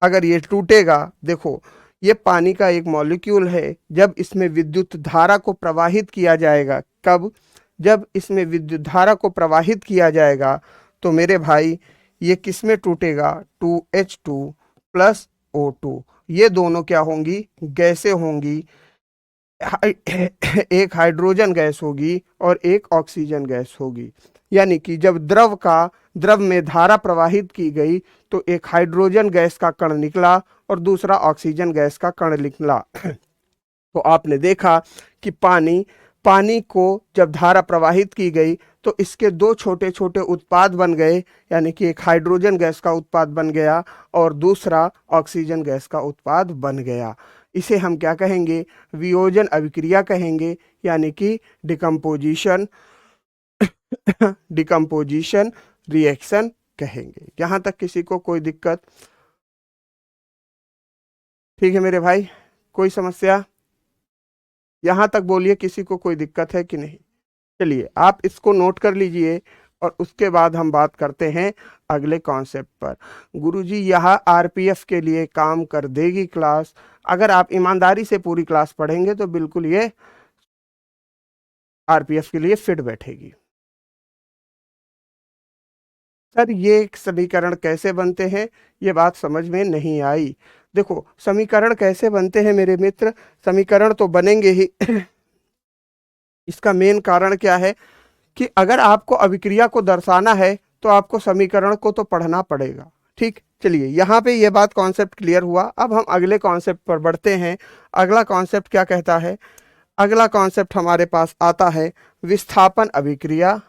अगर ये टूटेगा, देखो ये पानी का एक मॉलिक्यूल है, जब इसमें विद्युत धारा को प्रवाहित किया जाएगा, कब, जब इसमें विद्युत धारा को प्रवाहित किया जाएगा, तो मेरे भाई ये किस में टूटेगा, 2H2 प्लस O2। ये दोनों क्या होंगी, गैसें होंगी, एक हाइड्रोजन गैस होगी और एक ऑक्सीजन गैस होगी। यानी कि जब द्रव में धारा प्रवाहित की गई तो एक हाइड्रोजन गैस का कण निकला और दूसरा ऑक्सीजन गैस का कण निकला। तो आपने देखा कि पानी को जब धारा प्रवाहित की गई तो इसके दो छोटे छोटे उत्पाद बन गए, यानी कि एक हाइड्रोजन गैस का उत्पाद बन गया और दूसरा ऑक्सीजन गैस का उत्पाद बन गया। इसे हम क्या कहेंगे, वियोजन अभिक्रिया कहेंगे, यानी कि डिकम्पोजिशन डिकम्पोजिशन रिएक्शन कहेंगे। यहां तक किसी को कोई दिक्कत? ठीक है मेरे भाई, कोई समस्या? यहां तक बोलिए किसी को कोई दिक्कत है कि नहीं? चलिए आप इसको नोट कर लीजिए और उसके बाद हम बात करते हैं अगले कॉन्सेप्ट पर। गुरुजी यह आरपीएफ के लिए काम कर देगी क्लास। अगर आप ईमानदारी से पूरी क्लास पढ़ेंगे तो बिल्कुल ये आरपीएफ के लिए फिट बैठेगी। सर ये समीकरण कैसे बनते हैं, ये बात समझ में नहीं आई। देखो समीकरण कैसे बनते हैं मेरे मित्र, समीकरण तो बनेंगे ही इसका मेन कारण क्या है कि अगर आपको अभिक्रिया को दर्शाना है तो आपको समीकरण को तो पढ़ना पड़ेगा। ठीक, चलिए यहाँ पे ये बात कॉन्सेप्ट क्लियर हुआ। अब हम अगले कॉन्सेप्ट पर बढ़ते हैं। अगला कॉन्सेप्ट क्या कहता है? अगला कॉन्सेप्ट हमारे पास आता है विस्थापन अभिक्रिया।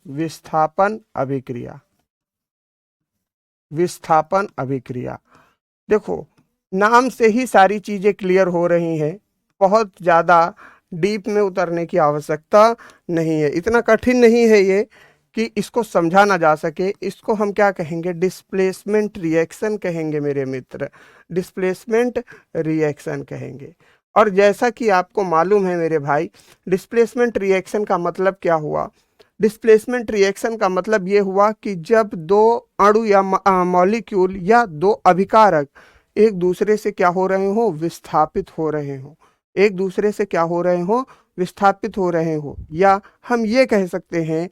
विस्थापन अभिक्रिया, विस्थापन अभिक्रिया। देखो नाम से ही सारी चीजें क्लियर हो रही हैं, बहुत ज्यादा डीप में उतरने की आवश्यकता नहीं है। इतना कठिन नहीं है ये कि इसको समझा ना जा सके। इसको हम क्या कहेंगे? डिस्प्लेसमेंट रिएक्शन कहेंगे मेरे मित्र, डिस्प्लेसमेंट रिएक्शन कहेंगे। और जैसा कि आपको मालूम है मेरे भाई, डिस्प्लेसमेंट रिएक्शन का मतलब क्या हुआ? डिस्प्लेसमेंट रिएक्शन का मतलब ये हुआ कि जब दो अणु या मॉलिक्यूल या दो अभिकारक एक दूसरे से क्या हो रहे हो? विस्थापित हो रहे हो। एक दूसरे से क्या हो रहे हो? विस्थापित हो रहे हो। या हम ये कह सकते हैं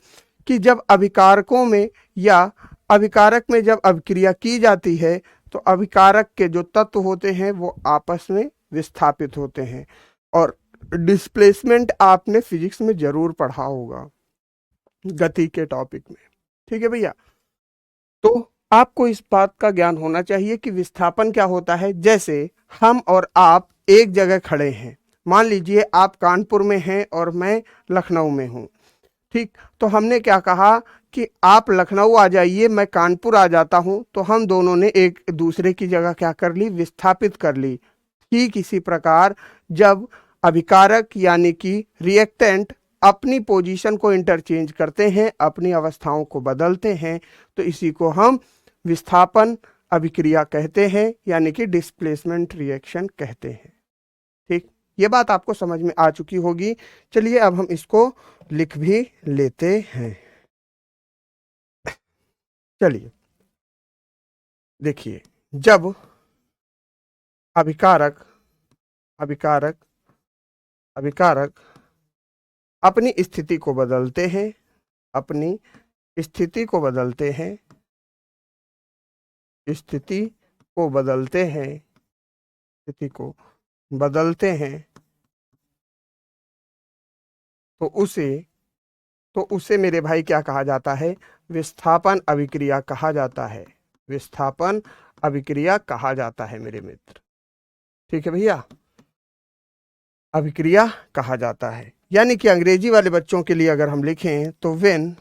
कि जब अभिकारकों में या अभिकारक में जब अभिक्रिया की जाती है तो अभिकारक के जो तत्व होते हैं वो आपस में विस्थापित होते हैं। और डिस्प्लेसमेंट आपने फिजिक्स में जरूर पढ़ा होगा, गति के टॉपिक में। ठीक है भैया, तो आपको इस बात का ज्ञान होना चाहिए कि विस्थापन क्या होता है। जैसे हम और आप एक जगह खड़े हैं, मान लीजिए आप कानपुर में हैं और मैं लखनऊ में हूं। ठीक, तो हमने क्या कहा कि आप लखनऊ आ जाइए, मैं कानपुर आ जाता हूं, तो हम दोनों ने एक दूसरे की जगह क्या कर ली? विस्थापित कर ली। ठीक इसी प्रकार जब अभिकारक यानी कि रिएक्टेंट अपनी पोजीशन को इंटरचेंज करते हैं, अपनी अवस्थाओं को बदलते हैं, तो इसी को हम विस्थापन अभिक्रिया कहते हैं, यानी कि डिस्प्लेसमेंट रिएक्शन कहते हैं। ठीक, ये बात आपको समझ में आ चुकी होगी। चलिए अब हम इसको लिख भी लेते हैं। चलिए देखिए, जब अभिकारक अभिकारक अभिकारक अपनी स्थिति को बदलते हैं, अपनी स्थिति को बदलते हैं, स्थिति को बदलते हैं, स्थिति को बदलते हैं, तो उसे मेरे भाई क्या कहा जाता है? विस्थापन अभिक्रिया कहा जाता है। विस्थापन अभिक्रिया कहा जाता है मेरे मित्र। ठीक है भैया, अभिक्रिया कहा जाता है। यानी कि अंग्रेजी वाले बच्चों के लिए अगर हम लिखें तो when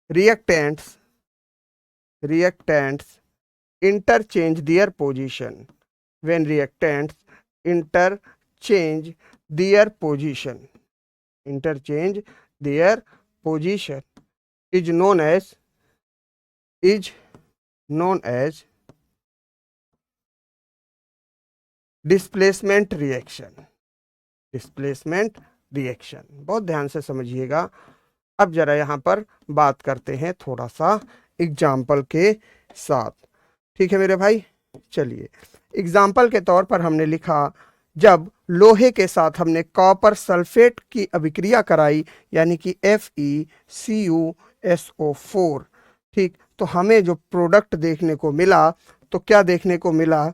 reactants interchange their position, when reactants interchange their position, interchange their position is known as displacement reaction। Displacement reaction बहुत ध्यान से समझिएगा। अब जरा यहां पर बात करते हैं थोड़ा सा एग्जाम्पल के साथ। ठीक है मेरे भाई, चलिए एग्जाम्पल के तौर पर हमने लिखा, जब लोहे के साथ हमने कॉपर सल्फेट की अभिक्रिया कराई, यानी कि FeCuSO4। ठीक, तो हमें जो प्रोडक्ट देखने को मिला, तो क्या देखने को मिला?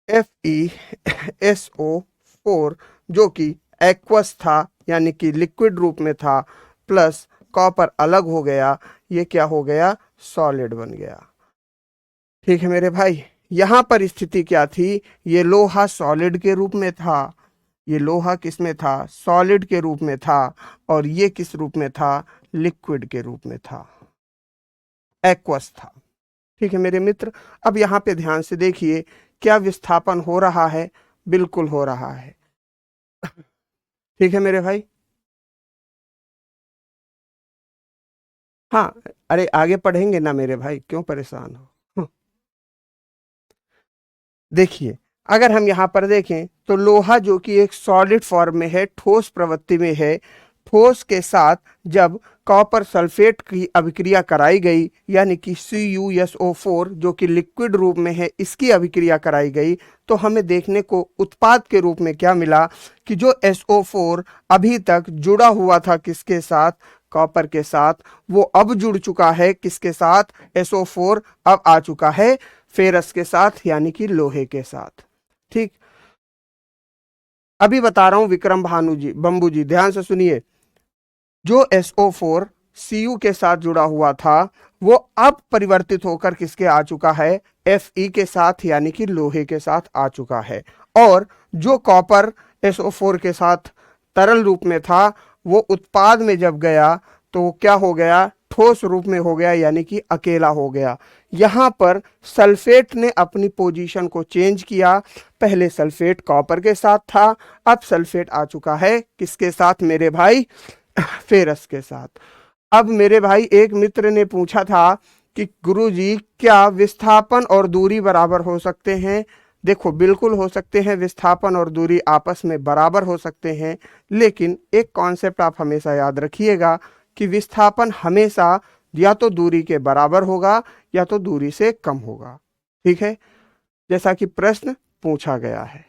FeSO4 जो कि एक्वस था, यानी कि लिक्विड रूप में था, प्लस कॉपर अलग हो गया, ये क्या हो गया? सॉलिड बन गया। ठीक है मेरे भाई, यहां पर स्थिति क्या थी? ये लोहा सॉलिड के रूप में था, ये लोहा किस में था? सॉलिड के रूप में था। और ये किस रूप में था? लिक्विड के रूप में था, एक्वस था। ठीक है मेरे मित्र, अब यहाँ पे ध्यान से देखिए, क्या विस्थापन हो रहा है? बिल्कुल हो रहा है। ठीक है मेरे भाई, हाँ, अरे आगे पढ़ेंगे ना मेरे भाई, क्यों परेशान हो? देखिए, अगर हम यहाँ पर देखें तो लोहा जो कि एक सॉलिड फॉर्म में है, ठोस प्रवृत्ति में है, ठोस के साथ जब कॉपर सल्फेट की अभिक्रिया कराई गई, यानी कि CuSO4 जो कि लिक्विड रूप में है, इसकी अभिक्रिया कराई गई, तो हमें देखने को उत्पाद के रूप में क्या मिला कि जो SO4 अभी तक जुड़ा हुआ था किसके साथ, कॉपर के साथ, वो अब जुड़ चुका है किसके साथ, SO4 अब आ चुका है फेरस के साथ, यानी कि लोहे के साथ। ठीक, अभी बता रहा हूं विक्रम भानु जी, बंबू जी, ध्यान से सुनिए। जो SO4 Cu के साथ जुड़ा हुआ था, वो अब परिवर्तित होकर किसके आ चुका है, Fe के साथ, यानी कि लोहे के साथ आ चुका है। और जो कॉपर SO4 के साथ तरल रूप में था, वो उत्पाद में जब गया तो क्या हो गया, ठोस रूप में हो गया, यानी कि अकेला हो गया। यहां पर सल्फेट ने अपनी पोजीशन को चेंज किया। पहले सल्फेट कॉपर के साथ था, अब सल्फेट आ चुका है किसके साथ मेरे भाई, फेरस के साथ। अब मेरे भाई एक मित्र ने पूछा था कि गुरुजी क्या विस्थापन और दूरी बराबर हो सकते हैं। देखो, बिल्कुल हो सकते हैं, विस्थापन और दूरी आपस में बराबर हो सकते हैं, लेकिन एक कॉन्सेप्ट आप हमेशा याद रखिएगा कि विस्थापन हमेशा या तो दूरी के बराबर होगा या तो दूरी से कम होगा। ठीक है, जैसा कि प्रश्न पूछा गया है।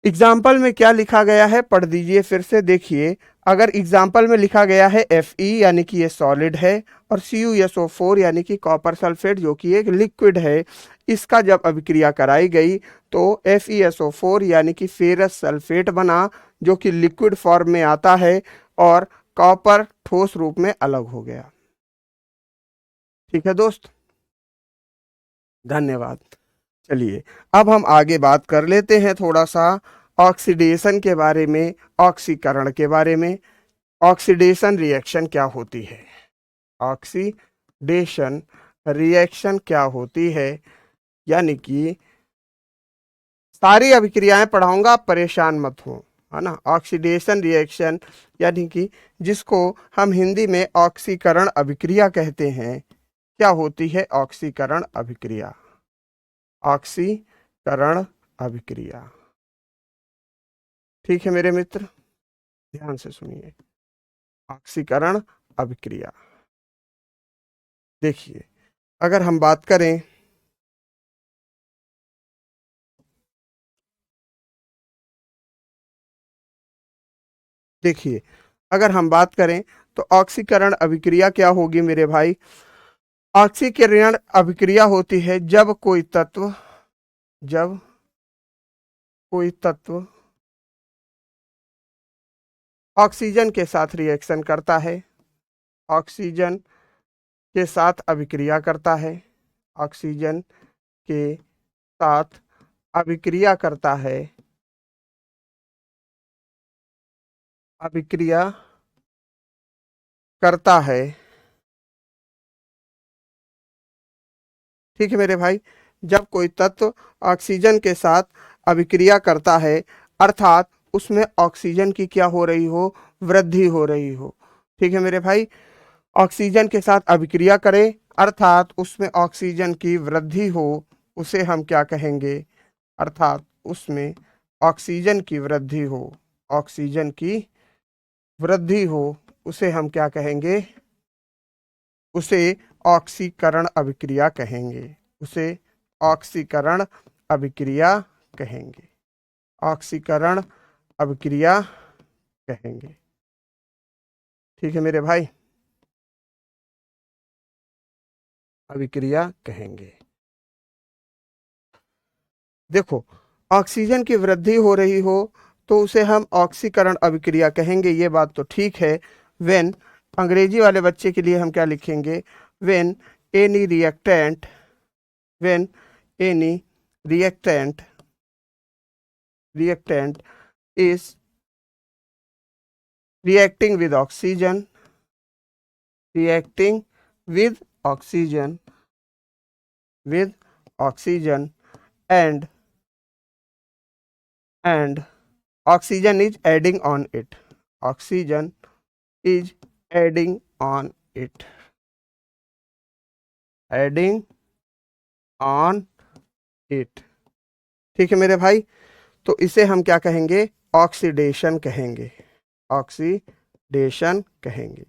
एग्जाम्पल में क्या लिखा गया है पढ़ दीजिए फिर से, देखिए। अगर एग्जाम्पल में लिखा गया है Fe यानी कि ये सॉलिड है, और CuSO4 यानी कि कॉपर सल्फेट जो कि एक लिक्विड है, इसका जब अभिक्रिया कराई गई तो FeSO4 यानी कि फेरस सल्फेट बना, जो कि लिक्विड फॉर्म में आता है, और कॉपर ठोस रूप में अलग हो गया। ठीक है दोस्त, धन्यवाद। चलिए, अब हम आगे बात कर लेते हैं थोड़ा सा ऑक्सीडेशन के बारे में, ऑक्सीकरण के बारे में। ऑक्सीडेशन रिएक्शन क्या होती है, ऑक्सीडेशन रिएक्शन क्या होती है, यानी कि सारी अभिक्रियाएं पढ़ाऊंगा, आप परेशान मत हो, है ना। ऑक्सीडेशन रिएक्शन यानी कि जिसको हम हिंदी में ऑक्सीकरण अभिक्रिया कहते हैं, क्या होती है ऑक्सीकरण अभिक्रिया, ऑक्सीकरण अभिक्रिया। ठीक है मेरे मित्र, ध्यान से सुनिए, ऑक्सीकरण अभिक्रिया। देखिए, अगर हम बात करें, देखिए अगर हम बात करें तो ऑक्सीकरण अभिक्रिया क्या होगी मेरे भाई। ऑक्सीकरण अभिक्रिया होती है जब कोई तत्व ऑक्सीजन के साथ रिएक्शन करता है, ऑक्सीजन के साथ अभिक्रिया करता है, ऑक्सीजन के साथ अभिक्रिया करता है, अभिक्रिया करता है। ठीक है मेरे भाई, जब कोई तत्व ऑक्सीजन के साथ अभिक्रिया करता है, अर्थात उसमें ऑक्सीजन की क्या हो रही हो, वृद्धि हो रही हो। ठीक है मेरे भाई, ऑक्सीजन के साथ अभिक्रिया करे अर्थात उसमें ऑक्सीजन की वृद्धि हो, उसे हम क्या कहेंगे, अर्थात उसमें ऑक्सीजन की वृद्धि हो, ऑक्सीजन की वृद्धि हो, उसे हम क्या कहेंगे, उसे ऑक्सीकरण अभिक्रिया कहेंगे, उसे ऑक्सीकरण अभिक्रिया कहेंगे, ऑक्सीकरण अभिक्रिया कहेंगे। ठीक है मेरे भाई, अभिक्रिया कहेंगे। देखो, ऑक्सीजन की वृद्धि हो रही हो तो उसे हम ऑक्सीकरण अभिक्रिया कहेंगे, ये बात तो ठीक है। व्हेन, अंग्रेजी वाले बच्चे के लिए हम क्या लिखेंगे, when any reactant, when any reactant, reactant is reacting with oxygen, reacting with oxygen, with oxygen, and and oxygen is adding on it, oxygen is adding on it, adding on it, ठीक है मेरे भाई, तो इसे हम क्या कहेंगे, oxidation कहेंगे, ऑक्सीडेशन कहेंगे।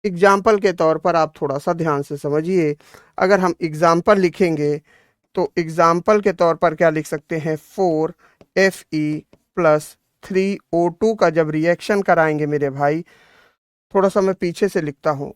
एग्जाम्पल के तौर पर आप थोड़ा सा ध्यान से समझिए, अगर हम एग्जाम्पल लिखेंगे तो एग्जाम्पल के तौर पर क्या लिख सकते हैं, 4Fe प्लस 3O2 का जब रिएक्शन कराएंगे मेरे भाई, थोड़ा सा मैं पीछे से लिखता हूं,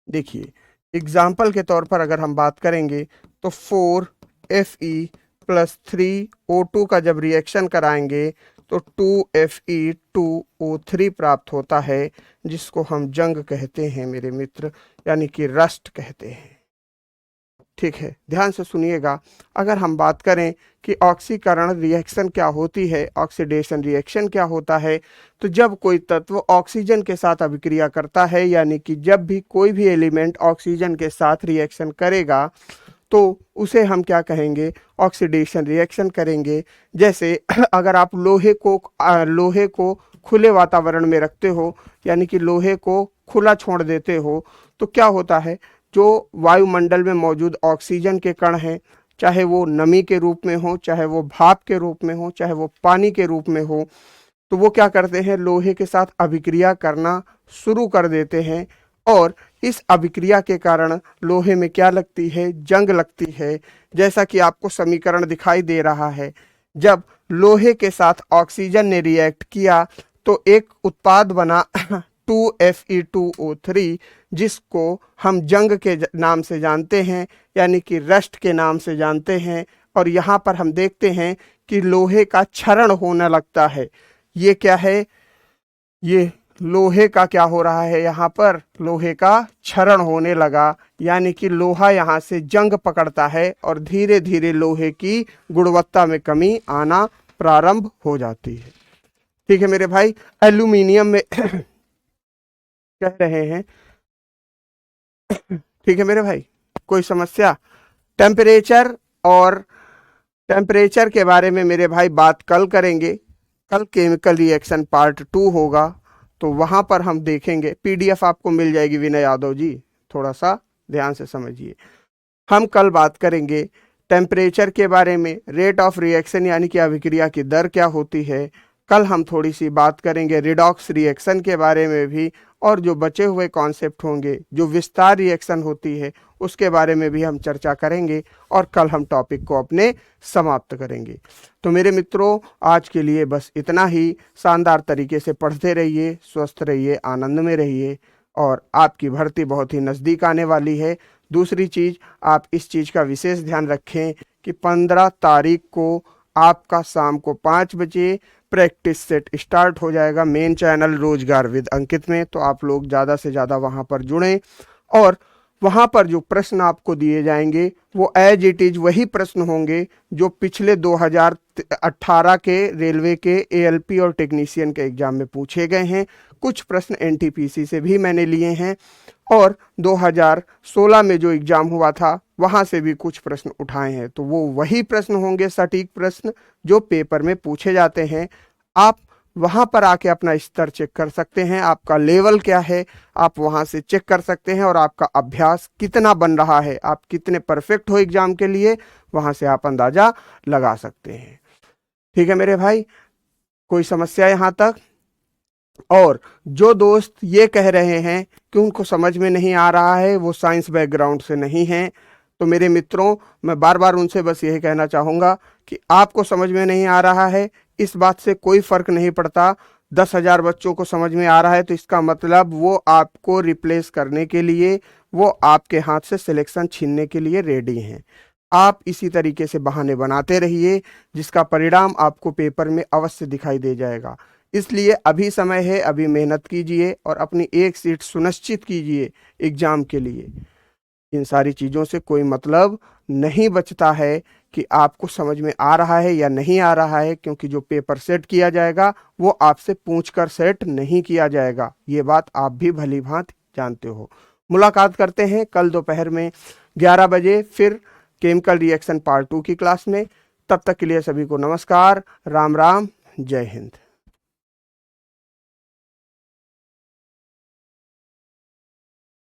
देखिए एग्जाम्पल के तौर पर अगर हम बात करेंगे तो 4Fe प्लस 3O2 का जब रिएक्शन कराएंगे तो 2Fe2O3 प्राप्त होता है, जिसको हम जंग कहते हैं मेरे मित्र, यानी कि रस्ट कहते हैं। ठीक है, ध्यान से सुनिएगा। अगर हम बात करें कि ऑक्सीकरण रिएक्शन क्या होती है, ऑक्सीडेशन रिएक्शन क्या होता है, तो जब कोई तत्व ऑक्सीजन के साथ अभिक्रिया करता है, यानी कि जब भी कोई भी एलिमेंट ऑक्सीजन के साथ रिएक्शन करेगा तो उसे हम क्या कहेंगे, ऑक्सीडेशन रिएक्शन करेंगे। जैसे अगर आप लोहे को खुले वातावरण में रखते हो, यानी कि लोहे को खुला छोड़ देते हो, तो क्या होता है, जो वायुमंडल में मौजूद ऑक्सीजन के कण हैं, चाहे वो नमी के रूप में हो, चाहे वो भाप के रूप में हो, चाहे वो पानी के रूप में हो, तो वो क्या करते हैं, लोहे के साथ अभिक्रिया करना शुरू कर देते हैं, और इस अभिक्रिया के कारण लोहे में क्या लगती है, जंग लगती है। जैसा कि आपको समीकरण दिखाई दे रहा है, जब लोहे के साथ ऑक्सीजन ने रिएक्ट किया तो एक उत्पाद बना 2Fe2O3, जिसको हम जंग के नाम से जानते हैं, यानी कि रस्ट के नाम से जानते हैं। और यहाँ पर हम देखते हैं कि लोहे का क्षरण होने लगता है। ये क्या है, ये लोहे का क्या हो रहा है, यहाँ पर लोहे का क्षरण होने लगा, यानी कि लोहा यहाँ से जंग पकड़ता है और धीरे धीरे लोहे की गुणवत्ता में कमी आना प्रारंभ हो जाती है। ठीक है मेरे भाई, एल्यूमिनियम में कह रहे हैं, ठीक है मेरे भाई, कोई समस्या? टेम्परेचर और टेम्परेचर के बारे में मेरे भाई बात कल करेंगे, कल केमिकल रिएक्शन पार्ट 2 होगा, तो वहां पर हम देखेंगे। पीडीएफ आपको मिल जाएगी विनय यादव जी, थोड़ा सा ध्यान से समझिए। हम कल बात करेंगे टेम्परेचर के बारे में, रेट ऑफ रिएक्शन यानी कि अभिक्रिया की दर क्या होती है। कल हम थोड़ी सी बात करेंगे रिडॉक्स रिएक्शन के बारे में भी, और जो बचे हुए कॉन्सेप्ट होंगे, जो विस्तार रिएक्शन होती है उसके बारे में भी हम चर्चा करेंगे, और कल हम टॉपिक को अपने समाप्त करेंगे। तो मेरे मित्रों, आज के लिए बस इतना ही। शानदार तरीके से पढ़ते रहिए, स्वस्थ रहिए, आनंद में रहिए, और आपकी भर्ती बहुत ही नज़दीक आने वाली है। दूसरी चीज़, आप इस चीज़ का विशेष ध्यान रखें कि 15 तारीख को आपका शाम को 5 बजे प्रैक्टिस सेट स्टार्ट हो जाएगा मेन चैनल रोजगार विद अंकित में। तो आप लोग ज़्यादा से ज़्यादा वहाँ पर जुड़ें, और वहाँ पर जो प्रश्न आपको दिए जाएंगे वो एज इट इज़ वही प्रश्न होंगे जो पिछले 2018 के रेलवे के एएलपी और टेक्नीशियन के एग्ज़ाम में पूछे गए हैं। कुछ प्रश्न एनटीपीसी से भी मैंने लिए हैं, और 2016 में जो एग्ज़ाम हुआ था वहाँ से भी कुछ प्रश्न उठाए हैं। तो वो वही प्रश्न होंगे, सटीक प्रश्न जो पेपर में पूछे जाते हैं। आप वहाँ पर आके अपना स्तर चेक कर सकते हैं, आपका लेवल क्या है, आप वहाँ से चेक कर सकते हैं, और आपका अभ्यास कितना बन रहा है, आप कितने परफेक्ट हो एग्ज़ाम के लिए, वहाँ से आप अंदाज़ा लगा सकते हैं। ठीक है मेरे भाई, कोई समस्या यहाँ तक? और जो दोस्त ये कह रहे हैं कि उनको समझ में नहीं आ रहा है, वो साइंस बैकग्राउंड से नहीं हैं, तो मेरे मित्रों, मैं बार बार उनसे बस यही कहना चाहूँगा कि आपको समझ में नहीं आ रहा है, इस बात से कोई फ़र्क नहीं पड़ता। 10,000 बच्चों को समझ में आ रहा है तो इसका मतलब वो आपको रिप्लेस करने के लिए, वो आपके हाथ से सिलेक्शन छीनने के लिए रेडी हैं। आप इसी तरीके से बहाने बनाते रहिए, जिसका परिणाम आपको पेपर में अवश्य दिखाई दे जाएगा। इसलिए अभी समय है, अभी मेहनत कीजिए और अपनी एक सीट सुनिश्चित कीजिए एग्ज़ाम के लिए। इन सारी चीज़ों से कोई मतलब नहीं बचता है कि आपको समझ में आ रहा है या नहीं आ रहा है, क्योंकि जो पेपर सेट किया जाएगा वो आपसे पूछकर सेट नहीं किया जाएगा। ये बात आप भी भली भांति जानते हो। मुलाकात करते हैं कल दोपहर में 11 बजे फिर केमिकल रिएक्शन पार्ट 2 की क्लास में। तब तक के लिए सभी को नमस्कार, राम राम, जय हिंद।